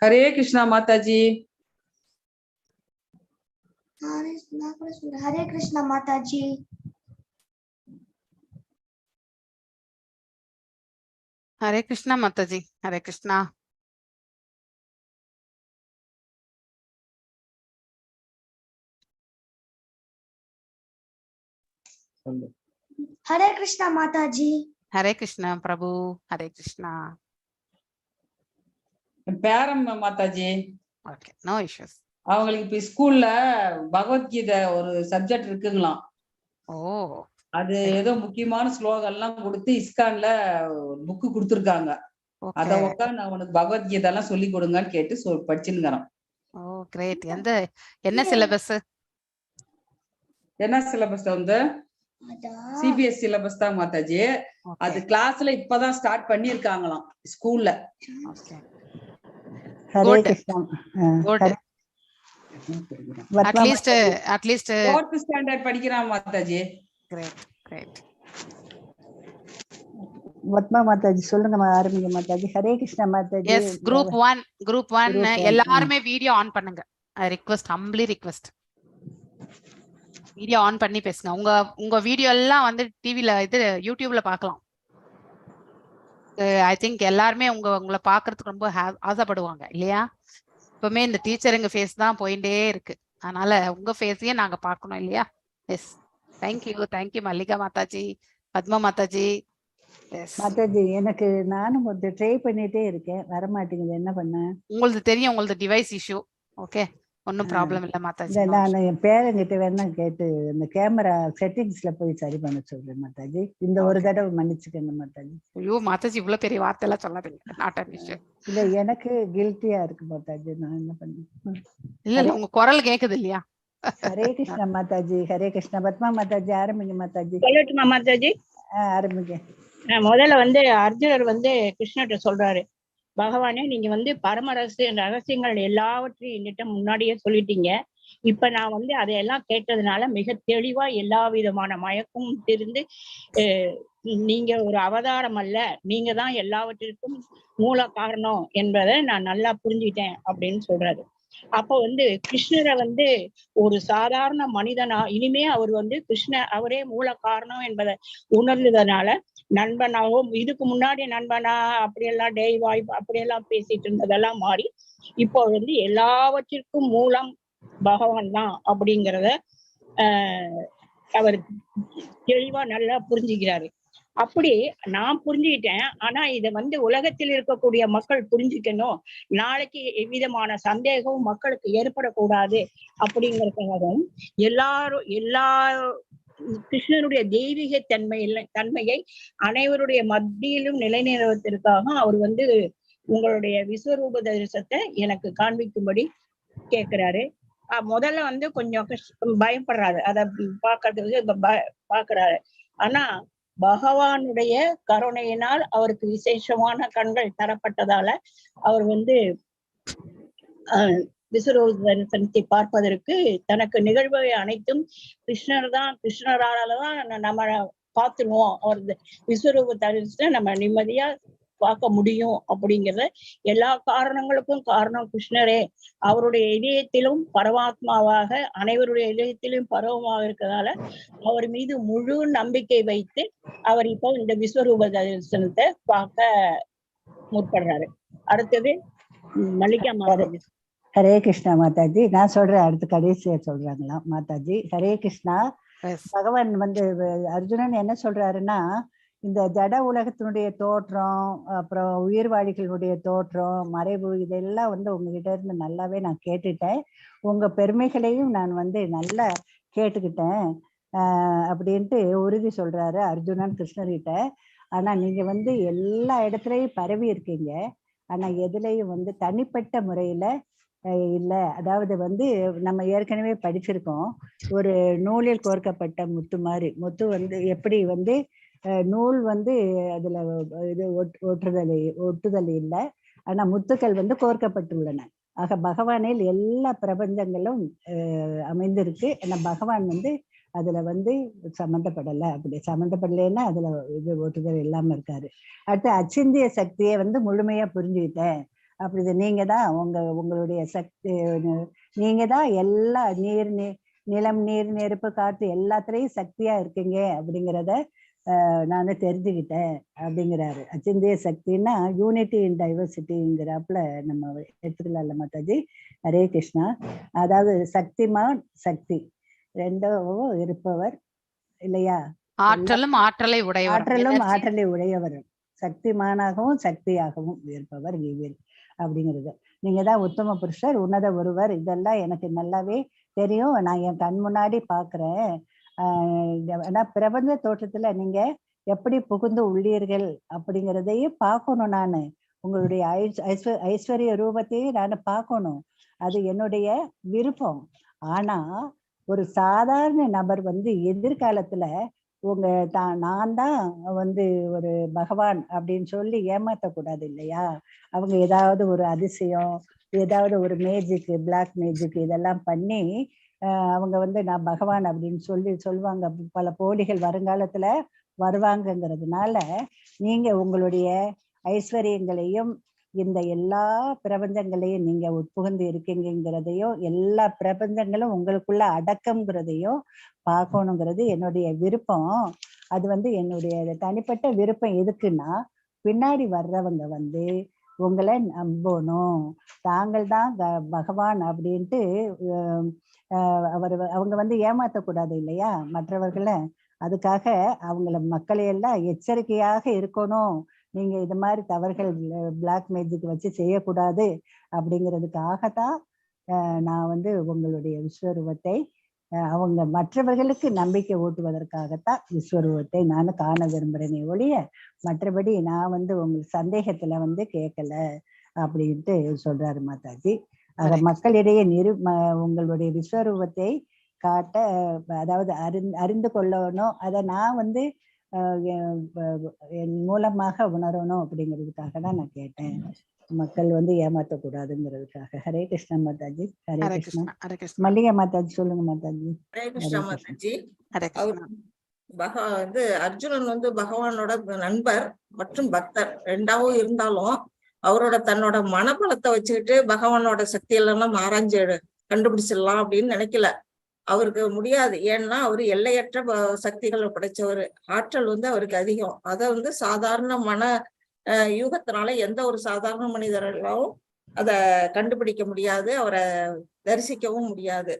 Speaker 7: ஹரே கிருஷ்ணா மாதாஜி.
Speaker 8: ஹரே கிருஷ்ணா மாதாஜி.
Speaker 1: ஹரே கிருஷ்ணா மாதாஜி. ஹரே கிருஷ்ணா.
Speaker 8: ஹரே கிருஷ்ணா மாதாஜி.
Speaker 1: ஹரே கிருஷ்ணா பிரபு. ஹரே கிருஷ்ணா.
Speaker 7: பேரம் மாதாஜி.
Speaker 1: Okay, no issues.
Speaker 7: அவங்களுக்கு இப்ப ஸ்கூல்ல பகவத்கீதை ஒரு சப்ஜெக்ட் இருக்குங்களாம்.
Speaker 1: ஓ,
Speaker 7: அது ஏதோ முக்கியமான ஸ்லோகம் எல்லாம் கொடுத்து இஸ்கான்ல புக்கு கொடுத்துருக்காங்க. அத உட்காந்து அவனுக்கு பகவத்கீதை எல்லாம் சொல்லி கொடுங்கன்னு கேட்டு படிச்சுங்கிறோம்.
Speaker 1: ஓ கிரேட். என்ன சிலபஸ்?
Speaker 7: என்ன சிலபஸ் வந்து சிபிஎஸ் சிலபஸ் தான் மாதாஜி. அது கிளாஸ்ல இப்பதான் ஸ்டார்ட் பண்ணி இருக்காங்களாம் ஸ்கூல்ல.
Speaker 1: அட்லீஸ்ட்
Speaker 7: 4th ஸ்டாண்டர்ட் படிக்கிறான் மாதாஜி.
Speaker 1: Great great.
Speaker 4: பத்மா மாதாஜி சொல்லுங்க, ஆரம்பிங்க மாதாஜி. ஹரே கிருஷ்ணா மாதாஜி.
Speaker 1: எஸ், குரூப் 1 எல்லாருமே வீடியோ ஆன் பண்ணுங்க. Request, humbly request. Video on பண்ணி பேசுங்க. உங்க வீடியோ எல்லாம் வந்து டிவில யூடியூப்ல பார்க்கலாம். ஐ திங்க் எல்லாருமே உங்களை பாக்குறதுக்கு ரொம்ப ஆசைப்படுவாங்க இல்லையா? இப்பவுமே இந்த டீச்சருங்க ஃபேஸ் தான் போயிட்டே இருக்கு. அதனால உங்க ஃபேஸையே நாங்க பார்க்கணும் இல்லையா? Yes, thank you Mallika Mataji, Padma Mataji.
Speaker 4: மாதாஜி எனக்கு நானும் கொஞ்சம் ட்ரை பண்ணிட்டே இருக்கேன், வர மாட்டேங்குது, என்ன பண்ண?
Speaker 1: உங்களுக்கு தெரியும், உங்களுக்கு டிவைஸ் இஷ்யூ. ஓகே, ஒன்னும் ப்ராப்ளம் இல்ல மாதாஜி.
Speaker 4: நான் என் பேரங்கிட்ட வேணா கேட்டு இந்த கேமரா செட்டிங்ஸ்ல போய் சரி பண்ண சொல்றேன் மாதாஜி. இந்த ஒரு தடவை மன்னிச்சுக்கங்க மாதாஜி.
Speaker 1: ஐயோ மாதாஜி, இவ்வளவு பெரிய வார்த்தை எல்லாம் சொல்லாதீங்க. Not an issue.
Speaker 4: இல்ல, எனக்கு கில்ட்டியா இருக்கு மாதாஜி, நான் என்ன பண்ணேன்?
Speaker 1: இல்ல உங்க குரல் கேக்குது இல்லையா?
Speaker 4: ஹரே கிருஷ்ணா மாதாஜி. ஹரே கிருஷ்ணா. பத்மா மாதாஜி ஆரம்பிங்க மாதாஜி.
Speaker 5: சொல்லட்டுமா மாதாஜி?
Speaker 4: ஆரம்பிங்க.
Speaker 5: முதல்ல வந்து அர்ஜுனர் வந்து கிருஷ்ணர்கிட்ட சொல்றாரு, பகவானே நீங்க வந்து பரம ரகசியங்கள் எல்லாவற்றையும் என்கிட்ட முன்னாடியே சொல்லிட்டீங்க. இப்ப நான் வந்து அதையெல்லாம் கேட்டதுனால மிக தெளிவா எல்லா விதமான மயக்கமும் திருந்து நீங்க ஒரு அவதாரம் அல்ல, நீங்க தான் எல்லாவற்றிற்கும் மூல காரணம் என்பதை நான் நல்லா புரிஞ்சுட்டேன் அப்படின்னு சொல்றாரு. அப்ப வந்து கிருஷ்ணரை வந்து ஒரு சாதாரண மனிதனா இனிமே அவர் வந்து அவரே மூல காரணம் என்பதை உணர்ந்ததுனால நண்பனாகவும், இதுக்கு முன்னாடி நண்பனா அப்படியெல்லாம் டேய் வாய் அப்படியெல்லாம் பேசிட்டு இருந்ததெல்லாம் மாறி இப்போ வந்து எல்லாவற்றிற்கும் மூலம் பகவான் தான் அப்படிங்கிறத அவர் தெளிவா நல்லா புரிஞ்சுக்கிறாரு. அப்படி நான் புரிஞ்சுக்கிட்டேன். ஆனா இதை வந்து உலகத்தில் இருக்கக்கூடிய மக்கள் புரிஞ்சுக்கணும், நாளைக்கு எவ்விதமான சந்தேகமும் மக்களுக்கு ஏற்படக்கூடாது அப்படிங்கிறதுக்காகவும் எல்லா கிருஷ்ணனுடைய தெய்வீக தன்மையை அனைவருடைய மத்தியிலும் நிலைநிறுவதற்காக அவர் வந்து உங்களுடைய விஸ்வரூப தரிசனத்தை எனக்கு காண்பிக்கும்படி கேட்கிறாரு. முதல்ல வந்து கொஞ்சம் பயப்படுறாரு, அதை பாக்குறதுக்கு பாக்குறாரு. ஆனா பகவானுடைய கருணையினால் அவருக்கு விசேஷமான கண்கள் தரப்பட்டதால அவர் வந்து விஸ்வரூப தரிசனத்தை பார்ப்பதற்கு தனக்கு நிகழ்வை அனைத்தும் கிருஷ்ணராலதான் நம்ம பார்த்துருவோம், அவர் விஸ்வரூப தரிசனம் நம்ம நிம்மதியா பார்க்க முடியும் அப்படிங்கிறத எல்லா காரணங்களுக்கும் காரணம் கிருஷ்ணரே. அவருடைய இதயத்திலும் பரமாத்மாவாக, அனைவருடைய இதயத்திலும் பரவமாக இருக்கிறதால அவர் மீது முழு நம்பிக்கை வைத்து அவர் இப்போ இந்த விஸ்வரூப தரிசனத்தை பார்க்க முற்படுறாரு. அடுத்தது மல்லிகா மாதாஜி.
Speaker 4: ஹரே கிருஷ்ணா மாதாஜி. நான் சொல்றேன், அடுத்து கடைசியா சொல்றாங்களா மாதாஜி? ஹரே கிருஷ்ணா. பகவான் வந்து அர்ஜுனன் என்ன சொல்றாருன்னா, இந்த ஜட உலகத்தினுடைய தோற்றம், அப்புறம் உயிர்வாழிகளுடைய தோற்றம், மறைவு, இதெல்லாம் வந்து உங்ககிட்ட இருந்து நல்லாவே நான் கேட்டுட்டேன். உங்க பெருமைகளையும் நான் வந்து நல்லா கேட்டுக்கிட்டேன் அப்படின்ட்டு உறுதி சொல்றாரு அர்ஜுனன் கிருஷ்ணர்கிட்ட. ஆனா நீங்க வந்து எல்லா இடத்துலயும் பரவி இருக்கீங்க, ஆனா எதுலையும் வந்து தனிப்பட்ட முறையில இல்ல. அதாவது வந்து நம்ம ஏற்கனவே படிச்சிருக்கோம், ஒரு நூலில் கோர்க்கப்பட்ட முத்து மாதிரி. முத்து வந்து எப்படி வந்து நூல் வந்து அதுல இது ஒட்டுதல் இல்லை, ஆனா முத்துக்கள் வந்து கோர்க்கப்பட்டுள்ளன. ஆக பகவானில் எல்லா பிரபஞ்சங்களும் அமைந்திருக்கு. ஆனா பகவான் வந்து அதுல வந்து சம்மந்தப்படலை. அப்படி சம்மந்தப்படலைன்னா அதுல இது ஒட்டுதல் இல்லாம இருக்காரு. அடுத்து அச்சிந்திய சக்தியை வந்து முழுமையா புரிஞ்சுக்கிட்டேன் அப்படி நீங்க தான் உங்களுடைய சக்தி, நீங்க தான் எல்லா நிலம், நீர், நெருப்பு, காற்று எல்லாத்துலயும் சக்தியா இருக்கீங்க அப்படிங்கிறத நான் தெரிஞ்சுக்கிட்டேன் அப்படிங்கிறாரு. அச்சிந்திய சக்தின்னா யூனிட்டி இன் டைவர்சிட்டிங்கிறாப்புல நம்ம எடுத்துக்கலாம்ல மாதாஜி. ஹரே கிருஷ்ணா. அதாவது சக்திமான், சக்தி ரெண்டும் இருப்பவர் இல்லையா?
Speaker 1: ஆற்றலும் ஆற்றலை
Speaker 4: உடையவர், சக்திமானாகவும் சக்தியாகவும் இருப்பவர் விவேல் அப்படிங்கிறது. நீங்க தான் உத்தம புருஷர், உன்னத ஒருவர், இதெல்லாம் எனக்கு நல்லாவே தெரியும். நான் என் கண் முன்னாடி பாக்குறேன். பிரபஞ்ச தோற்றத்துல நீங்க எப்படி புகுந்து உள்ளீர்கள் அப்படிங்கிறதையும் பார்க்கணும். நானு உங்களுடைய ஐஸ்வர்ய ரூபத்தையும் நான் பார்க்கணும். அது என்னுடைய விருப்பம். ஆனா ஒரு சாதாரண நபர் எதிர்காலத்துல நான் தான் ஒரு பகவான் அப்படின்னு சொல்லி ஏமாத்தக்கூடாது இல்லையா? அவங்க ஏதாவது ஒரு அதிசயம், ஏதாவது ஒரு மேஜிக், பிளாக் மேஜிக் இதெல்லாம் பண்ணி அவங்க நான் பகவான் அப்படின்னு சொல்லுவாங்க. பல போலிகள் வருங்காலத்துல வருவாங்கங்கிறதுனால நீங்க உங்களுடைய ஐஸ்வர்யங்களையும் இந்த எல்லா பிரபஞ்சங்களையும் நீங்க உட்புகுந்து இருக்கீங்கிறதையும், எல்லா பிரபஞ்சங்களும் உங்களுக்குள்ள அடக்கம்ங்கிறதையும் பார்க்கணுங்கிறது என்னுடைய விருப்பம். அது என்னுடைய தனிப்பட்ட விருப்பம். எதுக்குன்னா பின்னாடி வர்றவங்க உங்களை நம்பணும், தாங்கள் தான் பகவான் அப்படின்ட்டு அவங்க ஏமாத்தக்கூடாது இல்லையா மற்றவர்களை. அதுக்காக மக்களையெல்லாம் எச்சரிக்கையாக இருக்கணும். நீங்க இது மாதிரி தவறுகள் பிளாக் மேஜிக் வச்சு செய்யக்கூடாது அப்படிங்கிறதுக்காகத்தான் நான் உங்களுடைய விஸ்வரூபத்தை அவங்க மற்றவர்களுக்கு நம்பிக்கை ஊட்டுவதற்காகத்தான் விஸ்வரூபத்தை நான் காண விரும்புறேனே ஒழிய மற்றபடி நான் உங்களுக்கு சந்தேகத்துல கேட்கல அப்படின்ட்டு சொல்றாரு மாதாஜி. மக்களிடையே உங்களுடைய விஸ்வரூபத்தை காட்ட, அதாவது அறிந்து கொள்ளணும், அதை நான் என் மூலமாக உணரணும் அப்படிங்கிறதுக்காக தான் நான் கேட்டேன். மக்கள் ஏமாற்றக்கூடாதுங்கிறதுக்காக. ஹரே கிருஷ்ணா மாதாஜி. ஹரே கிருஷ்ணா. மல்லிகா மாதாஜி சொல்லுங்க மாதாஜி.
Speaker 9: ஹரே கிருஷ்ணா மாதாஜி. அர்ஜுனன் பகவானோட நண்பர் மற்றும் பக்தர் ரெண்டாவும் இருந்தாலும் அவரோட தன்னோட மனபலத்தை வச்சுக்கிட்டு பகவானோட சக்தி எல்லாம் ஆராய்ஞ்சு கண்டுபிடிச்சிடலாம் அப்படின்னு நினைக்கல. அவருக்கு முடியாது. ஏன்னா அவரு எல்லையற்ற சக்திகளை படைச்சவர். ஆற்றல் அவருக்கு அதிகம். அதை சாதாரண மன யூகத்தினால எந்த ஒரு சாதாரண மனிதர்களாலும் அதை கண்டுபிடிக்க முடியாது, அவரை தரிசிக்கவும் முடியாது.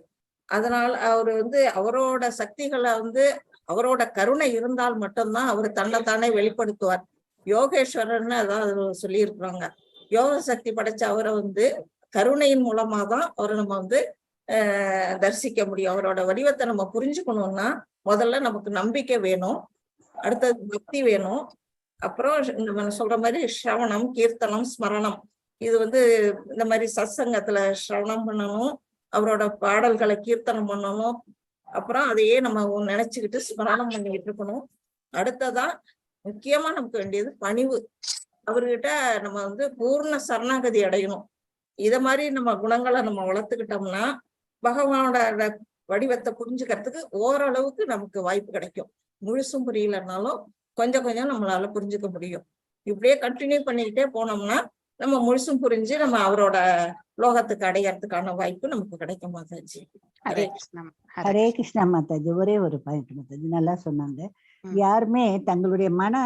Speaker 9: அதனால அவரு அவரோட சக்திகளை அவரோட கருணை இருந்தால் மட்டும்தான் அவர் தன்னைத்தானே வெளிப்படுத்துவார். யோகேஸ்வரர்னு அதாவது சொல்லி இருக்கிறாங்க. யோக சக்தி படைச்ச அவரை கருணையின் மூலமா தான் அவரை நம்ம தரிசிக்க முடியும். அவரோட வடிவத்தை நம்ம புரிஞ்சுக்கணும்னா முதல்ல நமக்கு நம்பிக்கை வேணும், அடுத்தது பக்தி வேணும், அப்புறம் நம்ம சொல்ற மாதிரி ஸ்ரவணம், கீர்த்தனம், ஸ்மரணம். இது இந்த மாதிரி சத்சங்கத்துல ஸ்ரவணம் பண்ணணும், அவரோட பாடல்களை கீர்த்தனம் பண்ணணும், அப்புறம் அதையே நம்ம நினைச்சுக்கிட்டு ஸ்மரணம் பண்ணிக்கிட்டு இருக்கணும். அடுத்ததா முக்கியமா நமக்கு வேண்டியது பணிவு. அவர்கிட்ட நம்ம பூர்ண சரணாகதி அடையணும். இத மாதிரி நம்ம குணங்களை நம்ம வளர்த்துக்கிட்டோம்னா பகவானோட வடிவத்தை புரிஞ்சுக்கிறதுக்கு ஓரளவுக்கு நமக்கு வாய்ப்பு கிடைக்கும். முழுசும் புரியலனாலும் கொஞ்சம் கொஞ்சம் நம்மளால புரிஞ்சுக்க முடியும். இப்படியே கண்டினியூ பண்ணிக்கிட்டே போனோம்னா நம்ம முழுசும் புரிஞ்சு நம்ம அவரோட லோகத்துக்கு அடையறதுக்கான வாய்ப்பு நமக்கு கிடைக்கும் மாதாஜி.
Speaker 4: ஹரே கிருஷ்ணா மாதாஜி. ஒரே ஒரு பாயிண்ட் மாதாஜி நல்லா சொன்னாங்க. யாருமே தங்களுடைய மன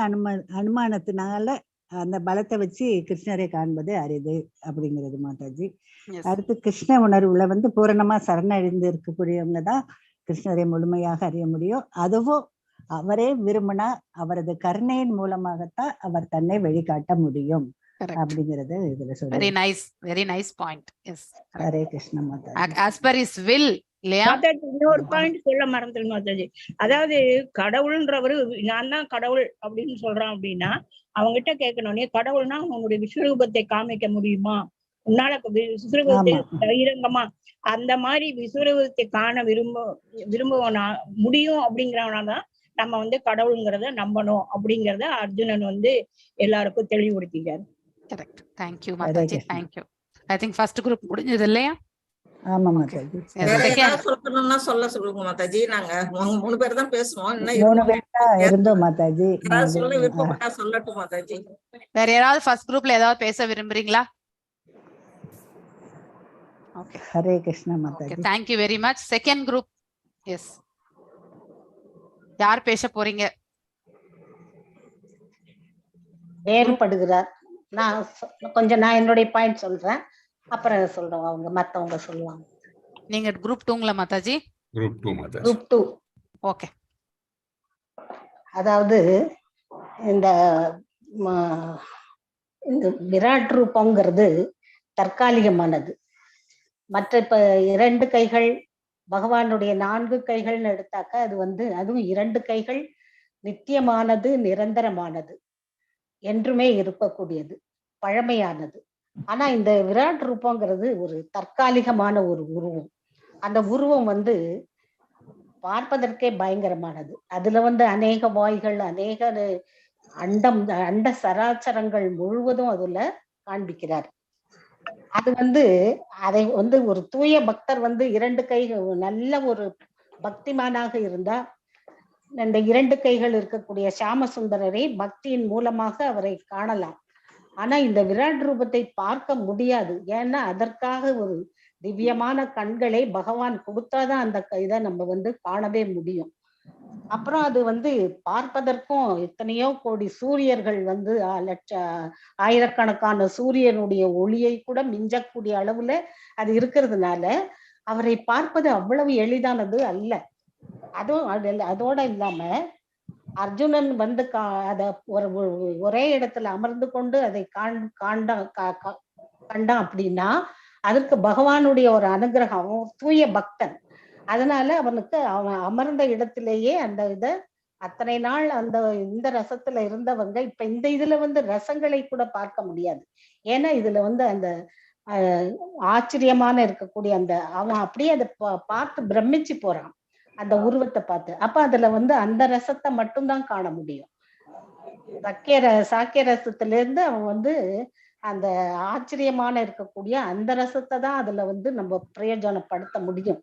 Speaker 4: அனுமானத்தினால அந்த பலத்தை வச்சு கிருஷ்ணரை காண்பது அரிது அப்படிங்கிறது மாதாஜி. அடுத்து கிருஷ்ண உணர்வுல பூரணமா சரணடைந்து இருக்கக்கூடியவங்க தான் கிருஷ்ணரை முழுமையாக அறிய முடியும். அதுவும் அவரே விரும்பினா அவரது கருணையின் மூலமாகத்தான் அவர் தன்னை வெளிக்காட்ட முடியும் அப்படிங்கிறது இதுல சொல்றேன்.
Speaker 1: Very nice, very nice point. Yes,
Speaker 4: Hare Krishna Mataji.
Speaker 1: as per his will இல்லையா?
Speaker 5: இன்னொரு பாயிண்ட் சொல்ல மறந்துருங்க மாதாஜி. அதாவது கடவுள்ன்றவரு நான் தான் கடவுள் அப்படின்னு சொல்றான் அப்படின்னா அவங்ககிட்ட கேட்கணும், நீ கடவுள்னா உன்னுடைய விஸ்வரூபத்தை காமிக்க முடியுமா? உன்னால விஸ்வரூபத்தை பகிரங்கமா அந்த மாதிரி விஸ்வரூபத்தை காண விரும்புவனா முடியும் அப்படிங்கிறவனாதான் நம்ம கடவுளுங்கிறத நம்பணும் அப்படிங்கறத அர்ஜுனன் எல்லாருக்கும் தெளிவுபடுத்திட்டாரு.
Speaker 1: Correct. Thank you Mataji. Thank you. I think first group முடிஞ்சது இல்லையா?
Speaker 4: ஆமா மாதாஜி.
Speaker 9: சொல்லணும்னா சொல்லுங்க மாதாஜி. நாங்க 3 பேர் தான் பேசுவோம்.
Speaker 4: இருந்தோம் மாதாஜி.
Speaker 9: சொல்ல விருப்பப்பட்டா சொல்லட்டும் மாதாஜி.
Speaker 1: வேற யாராவது ஃபர்ஸ்ட் குரூப்ல ஏதாவது பேச விரும்புறீங்களா? Okay.
Speaker 4: Hare Krishna
Speaker 1: Okay,
Speaker 4: Mataji.
Speaker 1: thank you very much. Second group. Yes. யார் பேச போறீங்க?
Speaker 2: வேறுபடுகிறார். நான் என்னுடைய பாயிண்ட் சொல்றேன், அப்புறம் சொல்றோம், அவங்க மத்தவங்க சொல்லுவாங்க.
Speaker 1: நீங்க குரூப் 2ங்களா மாதாஜி?
Speaker 3: Group 2 மாதாஜி.
Speaker 2: குரூப் 2.
Speaker 1: ஓகே.
Speaker 2: அதாவது இந்த விராட் ரூபங்கிறது தற்காலிகமானது. மற்ற இப்ப 2 கைகள் பகவானுடைய 4 கைகள்னு எடுத்தாக்க அது அதுவும் 2 கைகள் நித்தியமானது, நிரந்தரமானது, என்றுமே இருக்கக்கூடியது, பழமையானது. ஆனா இந்த விராட் ரூபங்கிறது ஒரு தற்காலிகமான ஒரு உருவம். அந்த உருவம் பார்ப்பதற்கே பயங்கரமானது. அதுல அநேக வாய்கள், அநேக அண்ட சராச்சரங்கள் முழுவதும் அதுல காண்பிக்கிறார். அது அதை ஒரு தூய பக்தர் 2 கைகள் நல்ல ஒரு பக்திமானாக இருந்தா இந்த 2 கைகள் இருக்கக்கூடிய சாம சுந்தரரை பக்தியின் மூலமாக அவரை காணலாம். ஆனா இந்த விராட் ரூபத்தை பார்க்க முடியாது. ஏன்னா அதற்காக ஒரு திவ்யமான கண்களை பகவான் கொடுத்தாதான் அந்த இதை நம்ம காணவே முடியும். அப்புறம் அது பார்ப்பதற்கும் எத்தனையோ கோடி சூரியர்கள் ஆயிரக்கணக்கான சூரியனுடைய ஒளியை கூட மிஞ்சக்கூடிய அளவுல அது இருக்கிறதுனால அவரை பார்ப்பது அவ்வளவு எளிதானது அல்ல. அதோட இல்லாம அர்ஜுனன் அத ஒரே இடத்துல அமர்ந்து கொண்டு அதை கண்டான் அப்படின்னா அதற்கு பகவானுடைய ஒரு அனுகிரகம். அவன் தூய பக்தன், அதனால அவன் அமர்ந்த இடத்திலேயே அந்த அத்தனை நாள் இந்த ரசத்துல இருந்தவங்க இப்ப இந்த இதுல ரசங்களை கூட பார்க்க முடியாது. ஏன்னா இதுல அந்த ஆச்சரியமான இருக்கக்கூடிய அவன் அப்படியே அதை பார்த்து பிரமிச்சு போறான் அந்த உருவத்தை பார்த்து. அப்ப அதுல அந்த ரசத்தை மட்டும்தான் காண முடியும். சாக்கிய ரசத்துல இருந்து அவன் அந்த ஆச்சரியமான இருக்கக்கூடிய அந்த ரசத்தை தான் அதுல நம்ம பிரயோஜனப்படுத்த முடியும்.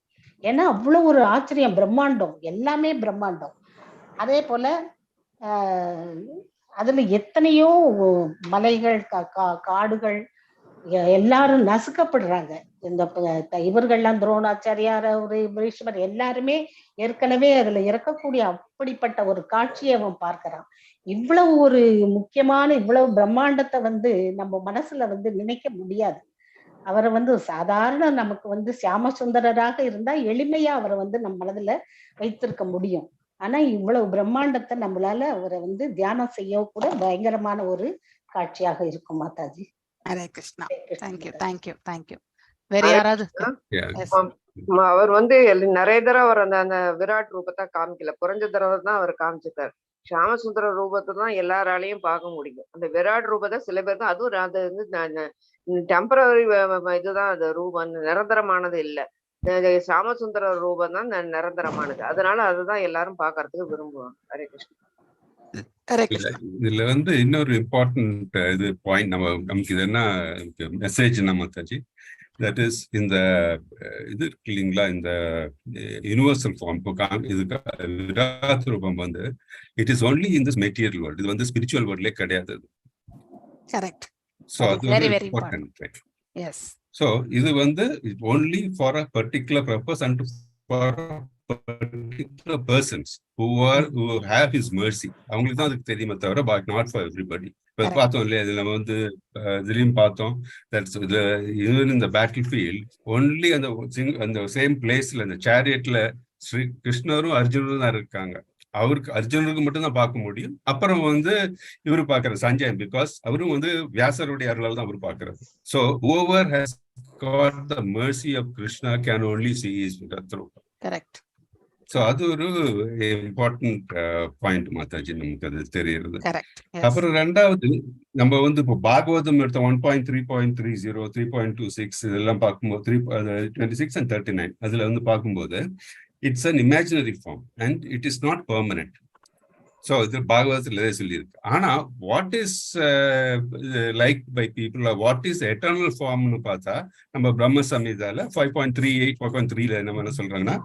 Speaker 2: ஏன்னா அவ்வளவு ஒரு ஆச்சரியம், பிரம்மாண்டம், எல்லாமே பிரம்மாண்டம். அதே போல அதுல எத்தனையோ மலைகள், காடுகள், எல்லாரும் நசுக்கப்படுறாங்க. இந்த இவர்கள்லாம் துரோணாச்சாரியார், பீஷ்மர் எல்லாருமே ஏற்கனவே அதுல இறக்கக்கூடிய அப்படிப்பட்ட ஒரு காட்சியை அவன் பார்க்கிறான். இவ்வளவு ஒரு முக்கியமான இவ்வளவு பிரம்மாண்டத்தை நம்ம மனசுல நினைக்க முடியாது. அவரை சாதாரண நமக்கு சியாம சுந்தரராக இருந்தா எளிமையா அவரை நம்ம மனதுல வைத்திருக்க முடியும். ஆனா இவ்வளவு பிரம்மாண்டத்தை நம்மளால அவரை தியானம் செய்ய கூட பயங்கரமான ஒரு காட்சியாக இருக்கும். Mataji.
Speaker 1: Hare Krishna. Thank you thank you thank you. வேற யாராவது?
Speaker 10: அவர் நிறைய தடவை அவர் அந்த விராட் ரூபத்தை காமிக்கல, குறைஞ்ச தடவை தான் அவர் காமிச்சிருக்காரு. ஷாமசுந்தர ரூபத்தை தான் எல்லாராலையும் பார்க்க முடியும். அந்த விராட் ரூபத்தை சில பேர் தான், அதுவும் அது டெம்பரரி இதுதான், அது ரூபம் நிரந்தரமானது இல்லை. ஷாமசுந்தர ரூபம் தான் நிரந்தரமானது. அதனால அதுதான் எல்லாரும் பாக்குறதுக்கு விரும்புவாங்க. ஹரே கிருஷ்ணா.
Speaker 3: இதுல இன்னொரு இம்பார்ட்டன்ட் இது பாயிண்ட் நமக்கு இது என்ன மெசேஜ் மாதாஜி, தட் இஸ் இந்த இது இருக்கு இல்லைங்களா, இந்த யூனிவர்சல் ஃபார்ம் இது விராட் ரூபம் it is only in this material world. இது ஸ்பிரிச்சுவல் வேர்ல்ட்லயே கிடையாது.
Speaker 1: கரெக்ட்.
Speaker 3: So அது very important, right?
Speaker 1: Yes.
Speaker 3: So இது only for a particular purpose and for particular persons who have his mercy. அவங்களுக்கு தான் அதுக்கு தெரியுமே தவிர but not for everybody. இப்ப பார்த்தோம் இல்லையா, இதுல இதுலயும் பார்த்தோம், even in the battlefield only அந்த சேம் பிளேஸ்ல அந்த சேரியட்ல ஸ்ரீ கிருஷ்ணரும் அர்ஜுனரும் தான் இருக்காங்க. அவருக்கு அர்ஜுனருக்கு மட்டும் தான் பார்க்க முடியும். அப்புறம் இவரு பாக்குறாரு சஞ்சய், பிகாஸ் அவரும் வியாசருடைய அருளால் தான் அவர் பாக்குறாரு. So whoever has got the mercy of Krishna can only see his Viratrupa.
Speaker 1: Correct.
Speaker 3: So அது ஒரு இம்பார்ட்டன்ட் பாயிண்ட் மாதாஜி, நமக்கு அது தெரியுது. அப்புறம் ரெண்டாவது நம்ம இப்போ பாகவதம் எடுத்த 1.3.30 3.26 இதெல்லாம் பார்க்கும்போது 26 and 39 அதுல பார்க்கும்போது it's an imaginary form and it is not permanent. So இது பாகவதத்துல சொல்லியிருக்கு. ஆனா what is like by people, what is eternal ஃபார்ம்னு பார்த்தா நம்ம பிரம்ம சம்ஹிதால 5.38 5.3ல என்ன சொல்றாங்கன்னா,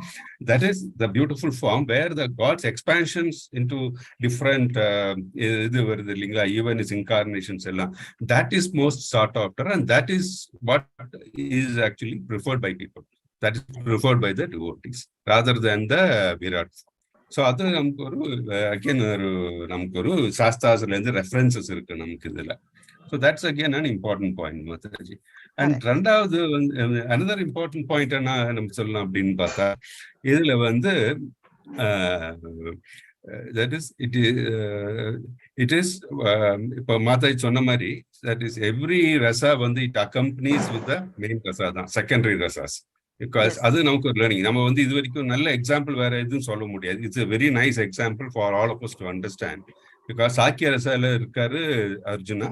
Speaker 3: that is the beautiful form where the gods expansions into different இது வருது இல்லைங்களா, ஈவன் இஸ் இன்கார்னேஷன்ஸ் எல்லாம், that is most sought after and that is what is actually preferred by people, that is preferred by the devotees rather than the Virat. So அது நமக்கு ஒரு again நமக்கு ஒரு சாஸ்திராஸ்ல இருந்து ரெஃபரன்சஸ் இருக்கு நமக்கு இதுல. So that's again an important point Mataji. And ரெண்டாவது வந்து அனதர் இம்பார்ட்டன்ட் பாயிண்ட் என்ன நம்ம சொல்லலாம் அப்படின்னு பார்த்தா, இதுல வந்து தட் இஸ் இட் இஸ் இப்போ மாதாஜி சொன்ன மாதிரி தட் இஸ் எவ்ரி ரசா வந்து it accompanies with the main rasa தான், செகண்டரி ரசாஸ். பிகாஸ் அது நமக்கு ஒரு லேர்னிங். நம்ம வந்து இது வரைக்கும் நல்ல எக்ஸாம்பிள் வேற எதுவும் சொல்ல முடியாது. It's a very nice example for all of us to understand. Because sakhya ரசால இருக்காரு அர்ஜுனா,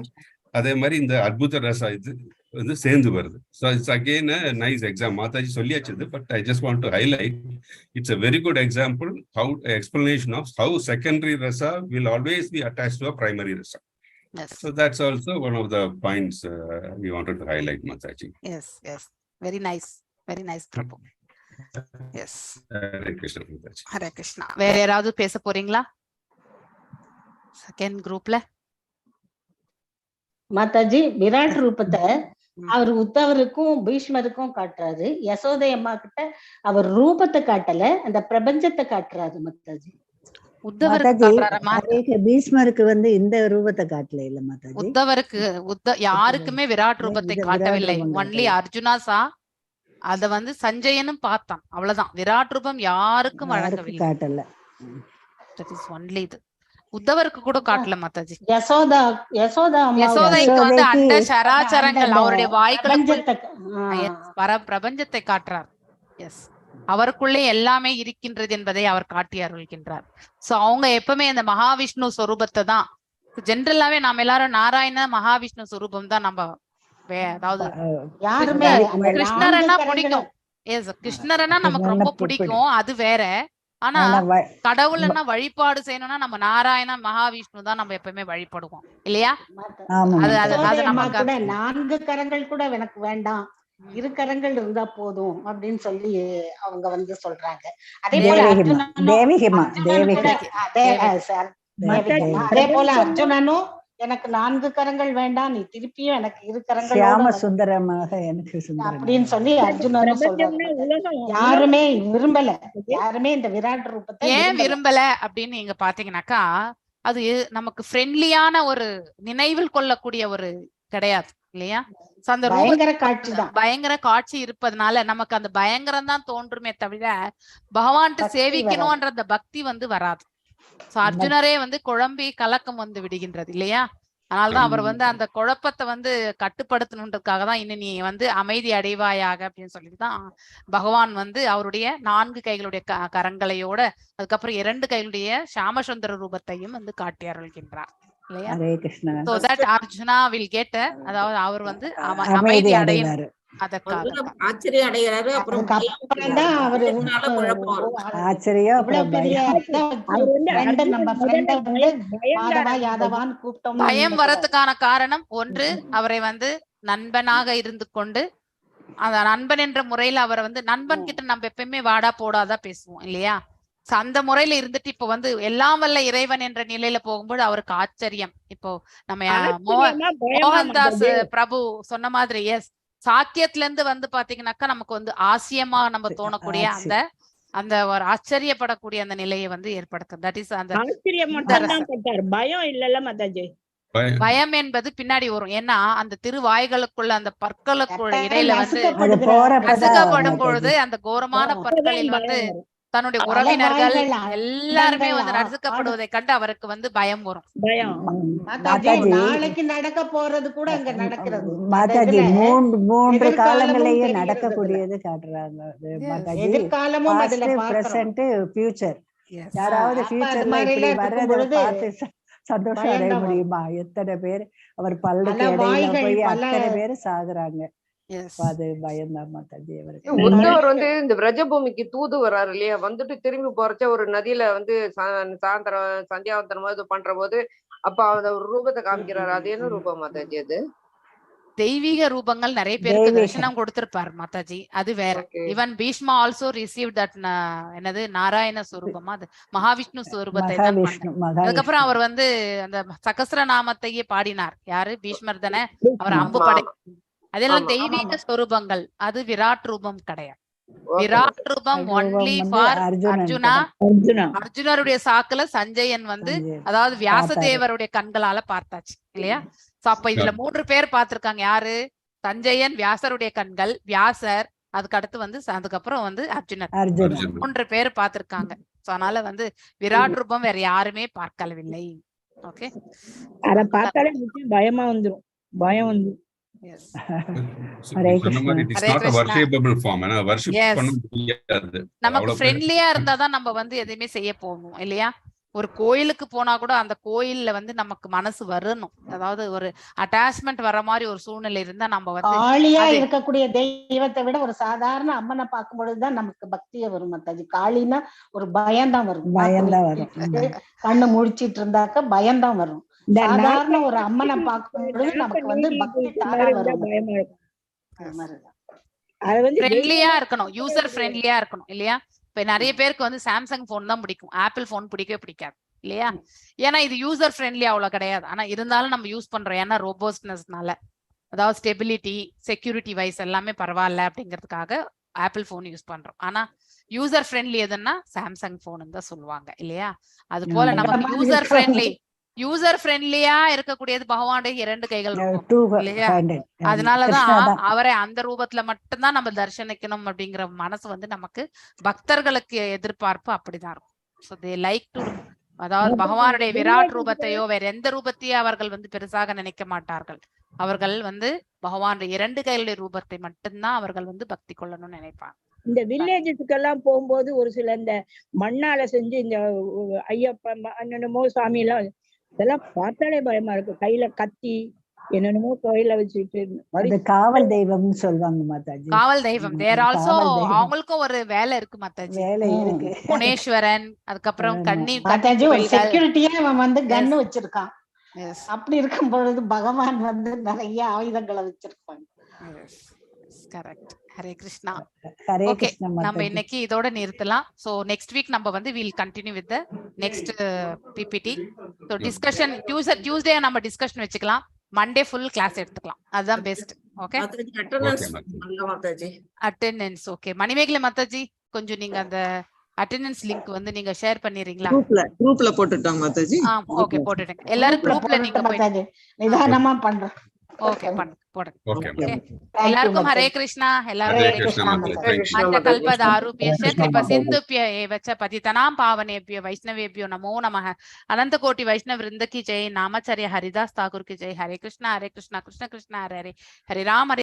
Speaker 3: அதே மாதிரி இந்த அத்புத ரசா இது வந்து சேர்ந்து வருது. So it's again a nice example. Mataji சொல்லியாச்சு, but I just want to highlight it's a very good example, how explanation of how secondary rasa will always be attached to a primary rasa. So that's also one of the points we wanted to highlight, Mataji.
Speaker 1: Yes, very nice. Very nice, Prabhu. Yes.
Speaker 3: Hare Krishna, Mataji.
Speaker 1: Hare Krishna. வேற யாராவது பேச போறீங்களா second குரூப்ல?
Speaker 2: மாதாஜி விராட் ரூபத்தை அவர் உத்தவருக்கும் பீஷ்மருக்கும் காட்டுறாரு. யசோதை அம்மா கிட்ட அவர் ரூபத்தை காட்டல, அந்த பிரபஞ்சத்தை காட்டுறாரு மாதாஜி.
Speaker 4: பீஷ்மருக்கு வந்து இந்த ரூபத்தை காட்டல இல்ல மாதாஜி.
Speaker 1: உத்தவருக்கு யாருக்குமே விராட் ரூபத்தை காட்டவில்லை. ஒன்லி அர்ஜுனா சா, அத வந்து சஞ்சயனும் பார்த்தான், அவ்வளவுதான். விராட் ரூபம் யாருக்கும் வழங்கவில்லை,
Speaker 4: காட்டல.
Speaker 1: தட் இஸ் ஒன்லி இது. உத்தவருக்கு கூட காட்டல மாதாஜி.
Speaker 2: யசோதைக்கு
Speaker 1: வந்து அண்ட சராச்சரங்கள் அவருடைய வாய்க்குள்ள பிரபஞ்சத்தை காட்டுறார். எஸ், அவருக்குள்ளே எல்லாமே இருக்கின்றது என்பதை அவர் காட்டி அருள்கின்றார். சோ அவங்க எப்பவுமே இந்த மகாவிஷ்ணு சொரூபத்தை தான், ஜென்ரலாவே நாம எல்லாரும் நாராயண மகாவிஷ்ணு சொரூபம் தான் நம்ம. அதாவது கிருஷ்ணரன்னா பிடிக்கும், கிருஷ்ணரன்னா நமக்கு ரொம்ப பிடிக்கும், அது வேற. ஆனா கடவுள்னா வழிபாடு செய்யணும்னா நம்ம நாராயண மகாவிஷ்ணு தான் நம்ம எப்பவுமே வழிபடுவோம் இல்லையா? அது நமக்கு
Speaker 2: 4 கரங்கள் கூட எனக்கு வேண்டாம், 2 கரங்கள் இருந்தா போதும் அப்படின்னு சொல்லி அவங்க வந்து சொல்றாங்க. அதே போல அர்ஜுனனும் எனக்கு 4 கரங்கள் வேண்டாம், நீ திருப்பியும் எனக்கு 2 கரங்கள்
Speaker 4: சுந்தரமாக எனக்கு
Speaker 2: அப்படின்னு சொல்லி அர்ஜுனனும் சொல்றாங்க. யாருமே விரும்பல, யாருமே இந்த விராட் ரூபத்தை
Speaker 1: ஏன் விரும்பல அப்படின்னு நீங்க பாத்தீங்கன்னாக்கா, அது நமக்கு ஃப்ரெண்ட்லியான ஒரு நினைவில் கொள்ளக்கூடிய ஒரு கிடையாது இல்லையா? அந்த பயங்கர காட்சி இருப்பதனால நமக்கு அந்த பயங்கரம் தான் தோன்றுமே தவிர பகவான்ட்டு சேவிக்கணும்ன்ற அந்த பக்தி வந்து வராது. அர்ஜுனரே வந்து குழம்பி கலக்கம் வந்து விடுகின்றது இல்லையா? அதனாலதான் அவர் வந்து அந்த குழப்பத்தை வந்து கட்டுப்படுத்தணுன்றதுக்காக தான் இன்னும் நீ வந்து அமைதி அடைவாயாக அப்படின்னு சொல்லிட்டுதான் பகவான் வந்து அவருடைய 4 கைகளுடைய கரங்களையோட அதுக்கப்புறம் 2 கைகளுடைய சாமசுந்தர ரூபத்தையும் வந்து காட்டி அருள்கின்றார் இல்லையா? So that Arjuna will get, அதாவது அவர் வந்து அமைதி அடையும்.
Speaker 9: ஆச்சரியம் அடைகிறாரு. அப்புறம்
Speaker 1: பயம் வரதுக்கான காரணம் ஒன்று, அவரை வந்து நண்பனாக இருந்து கொண்டு அந்த நண்பன் என்ற முறையில அவரை வந்து நண்பன் கிட்ட நம்ம எப்பயுமே வாடா போடாதா பேசுவோம் இல்லையா? அந்த முறையில இருந்துட்டு இப்ப வந்து எல்லாம் வல்ல இறைவன் என்ற நிலையில போகும்போது அவருக்கு ஆச்சரியம். இப்போ நம்ம மோகன்தாஸ் பிரபு சொன்ன மாதிரி எஸ், சாக்கியத்துல இருந்து வந்து பாத்தீங்கன்னாக்கா நமக்கு வந்து ஆசியமா நம்ம தோணக்கூடிய அந்த ஒரு ஆச்சரியப்படக்கூடிய அந்த நிலையை வந்து ஏற்படுத்தும். தட் இஸ் அந்த
Speaker 5: பயம் இல்லல்ல மாதாஜி.
Speaker 1: பயம் என்பது பின்னாடி வரும். ஏன்னா அந்த திருவாய்களுக்குள்ள அந்த பற்களுக்குள்ள இடையில வந்து நசுக்கப்படும் பொழுது அந்த கோரமான பற்களில் வந்து தன்னுடைய உறவினர்கள் எல்லாருமே வந்து நசுக்கப்படுவதை கண்டு அவருக்கு வந்து பயம் வரும்.
Speaker 2: நாளைக்கு நடக்க போறது கூட அங்க நடக்கிறது.
Speaker 4: மாதாஜி 3 காலங்களையே நடக்கக்கூடியது காட்டுறாங்க.
Speaker 2: எதிர்காலமும் அதுல
Speaker 4: பிரசன்ட் ஃபியூச்சர். யாராவது ஃபியூச்சர்ல இப்படி வர்றத பார்த்து சந்தோஷம் அடைய முடியுமா? எத்தனை பேர் அவர் பல்லுக்கு இடையில போய் அத்தனை பேர் சாகுறாங்க. அது பயம்தான் மாதாஜி அவருக்கு.
Speaker 10: உத்தவர் வந்து இந்த பிரஜபூமிக்கு தூது வர்றாரு இல்லையா, வந்துட்டு திரும்பி போறச்ச ஒரு நதியில வந்து சாயந்தரம் சந்தியாவந்தனம் இது பண்ற போது அப்ப அந்த ஒரு ரூபத்தை காமிக்கிறாரு. அது என்ன ரூபம் மாதாஜி? அது
Speaker 1: தெய்வீக ரூபங்கள் நிறைய பேருக்கு தரிசனம் கொடுத்திருப்பாரு மாதாஜி, அது வேற. Even Bhishma also receive that என்னது நாராயண ஸ்வரூபமா, அது மகாவிஷ்ணு ஸ்வரூபத்தை தான் பண்ணார். அதுக்கப்புறம் அவர் வந்து அந்த சகஸ்ர நாமத்தையே பாடினார். யாரு? பீஷ்மர் தானே. அவர் அம்பு படை, அதெல்லாம் தெய்வீக ஸ்வரூபங்கள். அது விராட் ரூபம் கிடையாது. விராட் ரூபம் ஒன்லி ஃபார் அர்ஜுனா. அர்ஜுனருடைய சாக்குல சஞ்சயன் வந்து, அதாவது வியாசதேவருடைய கண்களால பார்த்தாச்சு இல்லையா. சோ அப்ப இதுல 3 பேர் பார்த்திருக்காங்க. யாரு? சஞ்சயன், வியாசருடைய கண்கள், வியாசர், அதுக்கு அடுத்து வந்து அதுக்கப்புறம் வந்து அர்ஜுனர். 3 பேர் பார்த்திருக்காங்க. சோ அதனால வந்து விராட் ரூபம் வேற யாருமே பார்க்கவில்லை. ஓகே,
Speaker 5: அத பார்த்தாலே பயமா வந்துரும், பயம் வந்து.
Speaker 1: நமக்கு ஃப்ரெண்ட்லியா இருந்தாதான் நம்ம வந்து எதையுமே செய்ய போகணும் இல்லையா. ஒரு கோயிலுக்கு போனா கூட அந்த கோயில்ல வந்து நமக்கு மனசு வரணும், அதாவது ஒரு அட்டாச்மெண்ட் வர மாதிரி ஒரு சூழ்நிலை இருந்தா நம்ம வந்து
Speaker 2: காளியா இருக்கக்கூடிய தெய்வத்தை விட ஒரு சாதாரண அம்மனை பார்க்கும் பொழுதுதான் நமக்கு பக்தியே வரும் மாதாஜி. காளினா ஒரு பயம்தான் வரும்,
Speaker 4: பயம்தான் வரும்.
Speaker 2: கண்ணு முழிச்சிட்டு இருந்தாக்க பயம்தான் வரும். சாதாரண ஒரு அம்மனை பார்க்கும் பொழுது நமக்கு வந்து பக்தி தானா வரும்.
Speaker 1: அது வந்து ஃப்ரெண்ட்லியா இருக்கணும், யூசர் ஃப்ரெண்ட்லியா இருக்கணும் இல்லையா. இப்ப நிறைய பேருக்கு வந்து சாம்சங் போன் தான் பிடிக்கும், ஆப்பிள் போன் பிடிக்கவே பிடிக்காது இல்லையா. ஏன்னா இது யூசர் ஃப்ரெண்ட்லி அவ்வளவு கிடையாது. ஆனா இருந்தாலும் நம்ம யூஸ் பண்றோம், ஏன்னா ரோபோஸ்ட்னஸ்னால, அதாவது ஸ்டெபிலிட்டி, செக்யூரிட்டி வைஸ் எல்லாமே பரவாயில்ல அப்படிங்கிறதுக்காக ஆப்பிள் போன் யூஸ் பண்றோம். ஆனா யூசர் ஃப்ரெண்ட்லி எதுன்னா சாம்சங் போன் தான் சொல்லுவாங்க இல்லையா. அது போல நமக்கு யூசர் ஃப்ரெண்ட்லியா இருக்கக்கூடியது பகவானுடைய 2 கைகள் ரூபம் இல்லையா. அதனாலதான் அவரை அந்த ரூபத்துல மட்டும்தான் நம்ம தரிசனிக்கணும் அப்படிங்கிற மனசு வந்து நமக்கு பக்தர்களுக்கு எதிர்பார்ப்பு அப்படிதான் இருக்கும். So they like to, அதாவது பகவானுடைய விராட் ரூபத்தையோ வேற எந்த ரூபத்தையோ அவர்கள் வந்து பெருசாக நினைக்க மாட்டார்கள். அவர்கள் வந்து பகவானுடைய 2 கைகளுடைய ரூபத்தை மட்டும்தான் அவர்கள் வந்து பக்தி கொள்ளணும்னு நினைப்பாங்க.
Speaker 5: இந்த வில்லேஜஸ்க்கு எல்லாம் போகும்போது ஒரு சில இந்த மண்ணால செஞ்சு இந்த ஐயப்பன் என்னென்னமோ சாமி எல்லாம், இதெல்லாம் பார்த்தாலே பயமா இருக்கு. கையில கத்தி என்னென்னமோ கோயில வச்சுட்டு
Speaker 4: காவல் தெய்வம்னு சொல்லுவாங்க மாதாஜி.
Speaker 1: காவல் தெய்வம் தேர் ஆல்சோ, அவங்களுக்கும் ஒரு வேலை இருக்கு மாதாஜி.
Speaker 4: வேலை இருக்கு.
Speaker 1: முனேஸ்வரன், அதுக்கப்புறம் கன்னி
Speaker 2: மாதாஜி ஒரு செக்யூரிட்டியா அவன் வந்து கன்னு வச்சிருக்கான். அப்படி இருக்கும் பொழுது பகவான் வந்து நிறைய ஆயுதங்களை வச்சிருப்பாங்க.
Speaker 1: கரெக்ட். ஹரே கிருஷ்ணா. ஓகே, நம்ம இன்னைக்கு இதோட நிறுத்தலாம். சோ நெக்ஸ்ட் வீக் நம்ம வந்து will continue with the next PPT. So discussion Tuesday நம்ம டிஸ்கஷன் வச்சுக்கலாம், மண்டே ஃபுல் கிளாஸ் எடுத்துக்கலாம், அதுதான் best. Okay, attendance. Okay Manimekalai Mataji, கொஞ்சம் நீங்க அந்த அட்டெண்டன்ஸ் லிங்க் வந்து நீங்க ஷேர் பண்ணிரீங்களா?
Speaker 11: குரூப்ல போட்டுட்டாங்க மாதாஜி.
Speaker 1: ஓகே போட்டுட்டேன். எல்லாரும் குரூப்ல நீங்க
Speaker 2: மாதாஜி நிதானமா பண்றோம்.
Speaker 1: ஓகே போடுங்க. எல்லாருக்கும் ஹரே கிருஷ்ணா. எல்லாரும் கல்பதாருப்யஸ்ய கிருப சிந்துப்ய ஏவச்ச பதிதனாம் பாவனேப்ய வைஷ்ணவேப்யோ நமோ நமः. அனந்த கோட்டி வைஷ்ணவ விருந்த கி ஜெய். நாமச்சரிய ஹரிதாஸ் தாக்கூர் கி ஜெய். ஹரே கிருஷ்ணா கிருஷ்ண கிருஷ்ண ஹரே ஹரே, ஹரே ராம் ஹரே